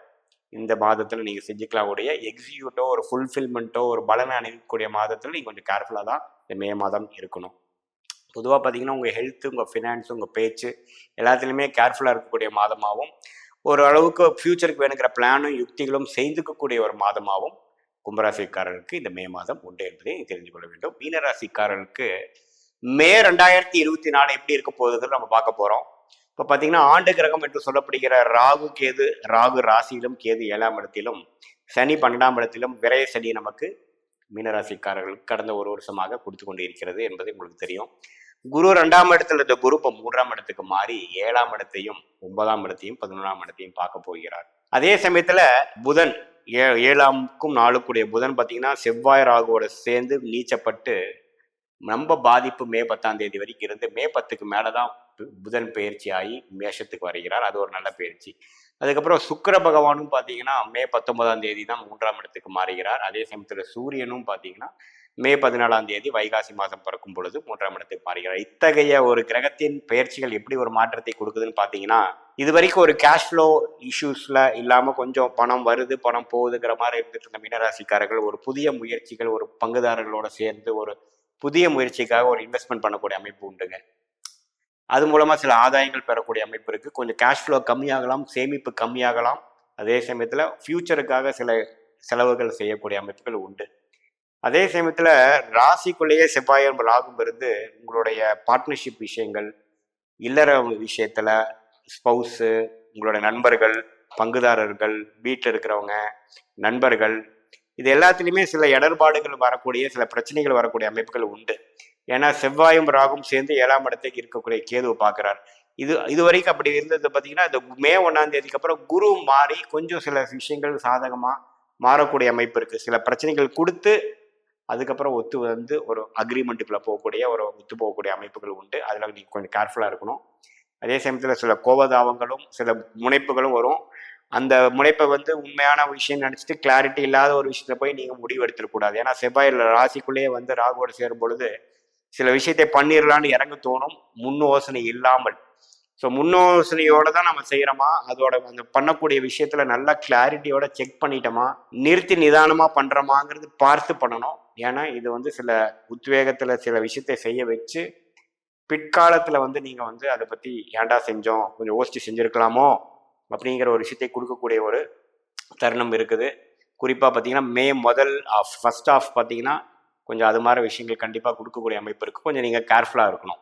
இந்த மாதத்தில் நீங்கள் செஞ்சுக்கலாம். உடைய எக்ஸிக்யூட்டோ ஒரு ஃபுல்ஃபில்மெண்ட்டோ ஒரு பலனை அணிவிக்கக்கூடிய மாதத்தில் நீங்கள் கொஞ்சம் கேர்ஃபுல்லாக தான் இந்த மே மாதம் இருக்கணும். பொதுவாக பார்த்தீங்கன்னா உங்கள் ஹெல்த்து, உங்கள் ஃபினான்ஸு, உங்கள் பேச்சு எல்லாத்துலேயுமே கேர்ஃபுல்லாக இருக்கக்கூடிய மாதமாகவும் ஒரு அளவுக்கு ஃப்யூச்சருக்கு வேணுங்கிற பிளானும் யுக்திகளும் செய்துக்கக்கூடிய ஒரு மாதமாகவும் கும்பராசிக்காரருக்கு இந்த மே மாதம் உண்டு என்பதை தெரிந்து கொள்ள வேண்டும். மீனராசிக்காரருக்கு மே 2024 எப்படி இருக்க போகுதுன்னு நம்ம பார்க்க போகிறோம். இப்போ பார்த்தீங்கன்னா ஆண்டு கிரகம் என்று சொல்லப்படுகிற ராகு கேது, ராகு ராசியிலும் கேது 7ஆம் இடத்திலும், சனி 12ஆம் இடத்திலும் விரைய சனி நமக்கு மீனராசிக்காரர்களுக்கு கடந்த ஒரு வருஷமாக கொடுத்து கொண்டு இருக்கிறது என்பது உங்களுக்கு தெரியும். குரு 2ஆம் இடத்துல இருந்த குரு இப்போ 3ஆம் இடத்துக்கு மாறி 7ஆம் இடத்தையும் 9ஆம் இடத்தையும் 11ஆம் இடத்தையும் பார்க்க போகிறார். அதே சமயத்துல புதன் 7ஆம்க்கும் 4க்குடைய புதன் பார்த்தீங்கன்னா செவ்வாய் ராகுவோட சேர்ந்து நீச்சப்பட்டு ரொம்ப பாதிப்பு மே 10ஆம் தேதி வரைக்கும் இருந்து மே 10க்கு மேலே தான் புதன் பயிற்சி ஆகி மேஷத்துக்கு வருகிறார். அது ஒரு நல்ல பயிற்சி. அதுக்கப்புறம் சுக்கிர பகவானும் பார்த்தீங்கன்னா மே 19ஆம் தேதி தான் 3ஆம் இடத்துக்கு மாறுகிறார். அதே சமயத்தில் சூரியனும் பார்த்தீங்கன்னா மே 14ஆம் தேதி வைகாசி மாதம் பிறக்கும் பொழுது 3ஆம் இடத்துக்கு மாறுகிறார். இத்தகைய ஒரு கிரகத்தின் பயிற்சிகள் எப்படி ஒரு மாற்றத்தை கொடுக்குதுன்னு பார்த்தீங்கன்னா இது வரைக்கும் ஒரு கேஷ் ஃப்ளோ இஷ்யூஸில் இல்லாமல் கொஞ்சம் பணம் வருது பணம் போகுதுங்கிற மாதிரி இருந்துட்டு இருந்த மீனராசிக்காரர்கள் ஒரு புதிய முயற்சிகள், ஒரு பங்குதாரர்களோட சேர்ந்து ஒரு புதிய முயற்சிக்காக ஒரு இன்வெஸ்ட்மெண்ட் பண்ணக்கூடிய அமைப்பு உண்டுங்க. அது மூலமாக சில ஆதாயங்கள் பெறக்கூடிய அமைப்பு இருக்குது. கொஞ்சம் கேஷ் ஃப்ளோ கம்மியாகலாம், சேமிப்பு கம்மியாகலாம். அதே சமயத்தில் ஃப்யூச்சருக்காக சில செலவுகள் செய்யக்கூடிய அமைப்புகள் உண்டு. அதே சமயத்தில் ராசிக்குள்ளேயே செவ்வாயும் ராகும் இருந்து உங்களுடைய பார்ட்னர்ஷிப் விஷயங்கள், இல்லற விஷயத்தில் ஸ்பௌஸு, உங்களுடைய நண்பர்கள், பங்குதாரர்கள், வீட்டில் இருக்கிறவங்க, நண்பர்கள், இது எல்லாத்துலேயுமே சில இடர்பாடுகள் வரக்கூடிய சில பிரச்சனைகள் வரக்கூடிய அமைப்புகள் உண்டு. ஏன்னா செவ்வாயும் ராகும் சேர்ந்து 7ஆம் இடத்துக்கு இருக்கக்கூடிய கேதுவை பார்க்குறார். இது வரைக்கும் அப்படி இருந்தது பார்த்தீங்கன்னா இந்த மே 1ஆம் தேதிக்கு அப்புறம் குரு மாறி கொஞ்சம் சில விஷயங்கள் சாதகமாக மாறக்கூடிய அமைப்பு இருக்குது. சில பிரச்சனைகள் கொடுத்து அதுக்கப்புறம் ஒத்து வந்து ஒரு அக்ரிமெண்ட்டுக்குள்ளே போகக்கூடிய ஒரு ஒத்து போகக்கூடிய அமைப்புகள் உண்டு. அதில் நீங்கள் கொஞ்சம் கேர்ஃபுல்லாக இருக்கணும். அதே சமயத்தில் சில கோபதாபங்களும் சில முனைப்புகளும் வரும். அந்த முனைப்பை வந்து உண்மையான விஷயம் நினச்சிட்டு கிளாரிட்டி இல்லாத ஒரு விஷயத்துல போய் நீங்கள் முடிவு எடுத்துடக்கூடாது. ஏன்னா செவ்வாய் ராசிக்குள்ளேயே வந்து ராகுவோடு சேரும் பொழுது சில விஷயத்தை பண்ணிடலான்னு இறங்க தோணும், முன் யோசனை இல்லாமல். ஸோ முன் யோசனையோடு தான் நம்ம செய்கிறோமா, அதோட அந்த பண்ணக்கூடிய விஷயத்தில் நல்லா கிளாரிட்டியோட செக் பண்ணிட்டோமா, நிறுத்தி நிதானமாக பண்ணுறோமாங்கிறது பார்த்து பண்ணணும். ஏன்னா இது வந்து சில உத்வேகத்தில் சில விஷயத்தை செய்ய வச்சு பிற்காலத்தில் வந்து நீங்கள் வந்து அதை பற்றி ஏன்டா செஞ்சோம், கொஞ்சம் யோசிச்சு செஞ்சுருக்கலாமோ அப்படிங்கிற ஒரு விஷயத்தை கொடுக்கக்கூடிய ஒரு தருணம் இருக்குது. குறிப்பாக பார்த்தீங்கன்னா மே முதல் ஃபர்ஸ்ட் ஆஃப் பார்த்தீங்கன்னா கொஞ்சம் அது மாதிரி விஷயங்கள் கண்டிப்பாக கொடுக்கக்கூடிய அமைப்பு இருக்குது. கொஞ்சம் நீங்கள் கேர்ஃபுல்லாக இருக்கணும்.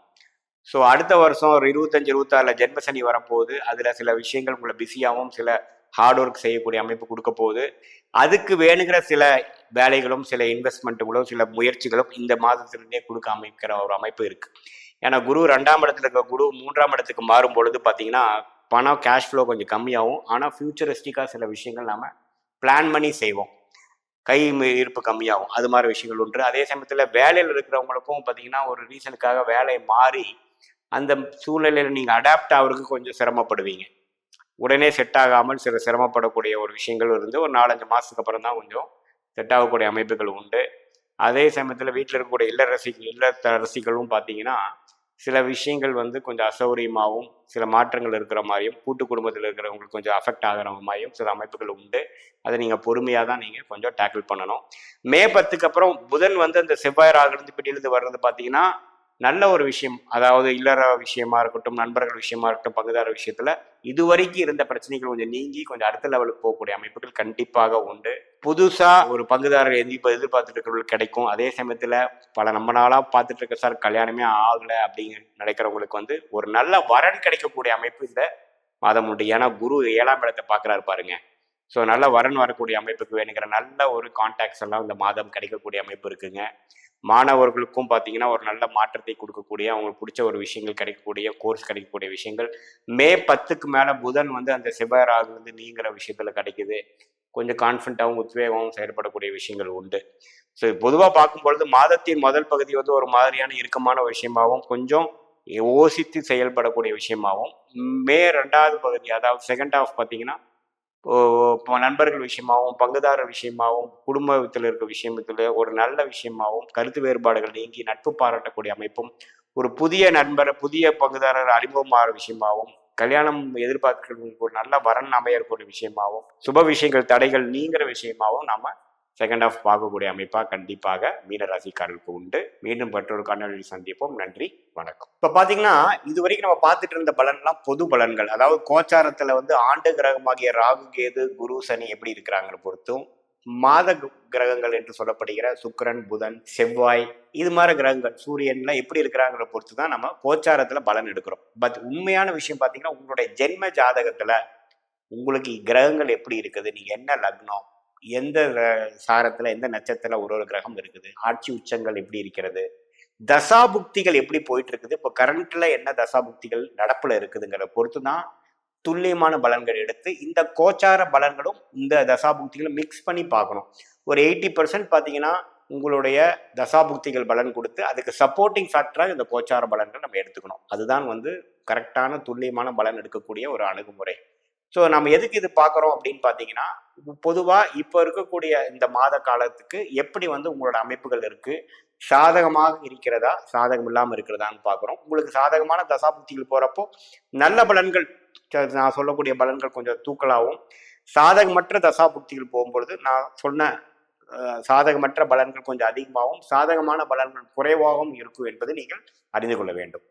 ஸோ அடுத்த வருஷம் ஒரு 25, 26 ஜென்ம சனி வரப்போகுது. அதில் சில விஷயங்கள் உங்களை பிஸியாகவும் சில ஹார்ட் ஒர்க் செய்யக்கூடிய அமைப்பு கொடுக்க போகுது. அதுக்கு வேணுங்கிற சில வேலைகளும் சில இன்வெஸ்ட்மெண்ட்டுகளும் சில முயற்சிகளும் இந்த மாதத்திலிருந்தே கொடுக்க அமைக்கிற ஒரு அமைப்பு இருக்குது. ஏன்னா குரு 2ஆம் இடத்துல இருக்க குரு 3ஆம் இடத்துக்கு மாறும் பொழுது பார்த்தீங்கன்னா பணம் கேஷ் ஃப்ளோ கொஞ்சம் கம்மியாகும். ஆனால் ஃபியூச்சரிஸ்டிக்காக சில விஷயங்கள் நாம் பிளான் பண்ணி செய்வோம். கை இருப்பு கம்மியாகும். அது மாதிரி விஷயங்கள் உண்டு. அதே சமயத்தில் வேலையில் இருக்கிறவங்களுக்கும் பார்த்தீங்கன்னா ஒரு ரீசனுக்காக வேலை மாறி அந்த சூழ்நிலையில் நீங்கள் அடாப்ட் ஆகிறதுக்கு கொஞ்சம் சிரமப்படுவீங்க. உடனே செட் ஆகாமல் சில சிரமப்படக்கூடிய ஒரு விஷயங்கள் இருந்து ஒரு 4-5 மாதத்துக்கு அப்புறம் தான் கொஞ்சம் செட் ஆகக்கூடிய அமைப்புகள் உண்டு. அதே சமயத்தில் வீட்டில் இருக்கக்கூடிய இல்லத்தரசிகளும் பார்த்தீங்கன்னா சில விஷயங்கள் வந்து கொஞ்சம் அசௌகரியமாகவும் சில மாற்றங்கள் இருக்கிற மாதிரியும் கூட்டு குடும்பத்தில் இருக்கிறவங்களுக்கு கொஞ்சம் அஃபெக்ட் ஆகிற மாதிரியும் சில அமைப்புகள் உண்டு. அதை நீங்கள் பொறுமையாக தான் நீங்கள் கொஞ்சம் டேக்கிள் பண்ணணும். மே 10க்கு அப்புறம் புதன் வந்து அந்த செவ்வாய் ராகுலேருந்து பிடியிலிருந்து வர்றது பார்த்தீங்கன்னா நல்ல ஒரு விஷயம். அதாவது இல்லற விஷயமா இருக்கட்டும், நண்பர்கள் விஷயமா இருக்கட்டும், பங்குதாரர் விஷயத்துல இதுவரைக்கும் இருந்த பிரச்சனைகள் கொஞ்சம் நீங்கி கொஞ்சம் அடுத்த லெவலுக்கு போகக்கூடிய அமைப்புகள் கண்டிப்பாக உண்டு. புதுசா ஒரு பங்குதாரர் எதிர்பார்த்துட்டு இருக்கிறவங்களுக்கு கிடைக்கும். அதே சமயத்துல பல நம்ம நாளா பார்த்துட்டு இருக்க சார் கல்யாணமே ஆகலை அப்படிங்கிற நினைக்கிறவங்களுக்கு வந்து ஒரு நல்ல வரன் கிடைக்கக்கூடிய அமைப்பு இந்த மாதம் உண்டு. ஏன்னா குரு 7ஆம் இடத்தை பார்க்குறாரு பாருங்க. ஸோ நல்ல வரன் வரக்கூடிய அமைப்புக்கு வேணுங்கிற நல்ல ஒரு கான்டாக்ட்ஸ் எல்லாம் இந்த மாதம் கிடைக்கக்கூடிய அமைப்பு இருக்குங்க. மாணவர்களுக்கும் பார்த்தீங்கன்னா ஒரு நல்ல மாற்றத்தை கொடுக்கக்கூடிய அவங்களுக்கு பிடிச்ச ஒரு விஷயங்கள் கிடைக்கக்கூடிய கோர்ஸ் கிடைக்கக்கூடிய விஷயங்கள் மே 10க்கு மேலே புதன் வந்து அந்த செவ்வாய் ராகு வந்து நீங்கிற விஷயத்துல கிடைக்குது. கொஞ்சம் கான்ஃபிடண்ட்டாகவும் உத்வேகமாகவும் செயல்படக்கூடிய விஷயங்கள் உண்டு. ஸோ பொதுவாக பார்க்கும்பொழுது மாதத்தின் முதல் பகுதி வந்து ஒரு மாதிரியான இறுக்கமான விஷயமாகவும் கொஞ்சம் யோசித்து செயல்படக்கூடிய விஷயமாகவும் மே 2வது பகுதி அதாவது செகண்ட் ஹாஃப் பார்த்தீங்கன்னா நண்பர்கள் விஷயமாகவும் பங்குதாரர் விஷயமாகவும் குடும்பத்தில் இருக்க விஷயத்துல ஒரு நல்ல விஷயமாகவும் கருத்து வேறுபாடுகள் நீங்கி நட்பு பாராட்டக்கூடிய அமைப்பும் ஒரு புதிய நண்பர் புதிய பங்குதாரர் அறிமுகமாகிற விஷயமாகவும் கல்யாணம் எதிர்பார்க்கிறவங்களுக்கு ஒரு நல்ல வரன் அமையக்கூடிய விஷயமாகவும் சுப விஷயங்கள் தடைகள் நீங்கிற விஷயமாகவும் நாம செகண்ட் ஹாஃப் பார்க்கக்கூடிய அமைப்பாக கண்டிப்பாக மீனராசிக்காரர்களுக்கு உண்டு. மீண்டும் மற்றொரு காணொலியில் சந்திப்போம். நன்றி, வணக்கம். இப்போ பார்த்தீங்கன்னா இது வரைக்கும் நம்ம பார்த்துட்டு இருந்த பலன்லாம் பொது பலன்கள். அதாவது கோச்சாரத்தில் வந்து ஆண்டு கிரகமாகிய ராகு கேது குரு சனி எப்படி இருக்கிறாங்கன்னு பொறுத்தும் மாத கிரகங்கள் என்று சொல்லப்படுகிற சுக்கிரன் புதன் செவ்வாய் இது மாதிரி கிரகங்கள் சூரியன்லாம் எப்படி இருக்கிறாங்கிற பொறுத்து தான் நம்ம கோச்சாரத்துல பலன் எடுக்கிறோம். பட் உண்மையான விஷயம் பார்த்தீங்கன்னா உங்களுடைய ஜென்ம ஜாதகத்துல உங்களுக்கு கிரகங்கள் எப்படி இருக்குது, நீங்க என்ன லக்னம், எந்த சாரத்துல எந்த நட்சத்திரத்துல ஒரு கிரகம் இருக்குது, ஆட்சி உச்சங்கள் எப்படி இருக்கிறது, தசாபுக்திகள் எப்படி போயிட்டு இருக்குது, இப்போ கரண்ட்ல என்ன தசாபுக்திகள் நடப்புல இருக்குதுங்கிற பொறுத்து தான் துல்லியமான பலன்கள் எடுத்து இந்த கோச்சார பலன்களும் இந்த தசாபுக்திகளும் மிக்ஸ் பண்ணி பார்க்கணும். ஒரு 80% பார்த்தீங்கன்னா உங்களுடைய தசாபுக்திகள் பலன் கொடுத்து அதுக்கு சப்போர்ட்டிங் ஃபேக்டராக இந்த கோச்சார பலன்கள் நம்ம எடுத்துக்கணும். அதுதான் வந்து கரெக்டான துல்லியமான பலன் எடுக்கக்கூடிய ஒரு அணுகுமுறை. ஸோ நம்ம எதுக்கு இது பார்க்குறோம் அப்படின்னு பார்த்தீங்கன்னா பொதுவாக இப்போ இருக்கக்கூடிய இந்த மாத காலத்துக்கு எப்படி வந்து உங்களோட அமைப்புகள் இருக்குது, சாதகமாக இருக்கிறதா சாதகம் இல்லாமல் இருக்கிறதான்னு பார்க்குறோம். உங்களுக்கு சாதகமான தசாபுக்திகள் போகிறப்போ நல்ல பலன்கள் நான் சொல்லக்கூடிய பலன்கள் கொஞ்சம் தூக்கலாகவும், சாதகமற்ற தசாபுக்திகள் போகும்பொழுது நான் சொன்ன சாதகமற்ற பலன்கள் கொஞ்சம் அதிகமாகவும் சாதகமான பலன்கள் குறைவாகவும் இருக்கும் என்பதை நீங்கள் அறிந்து கொள்ள வேண்டும்.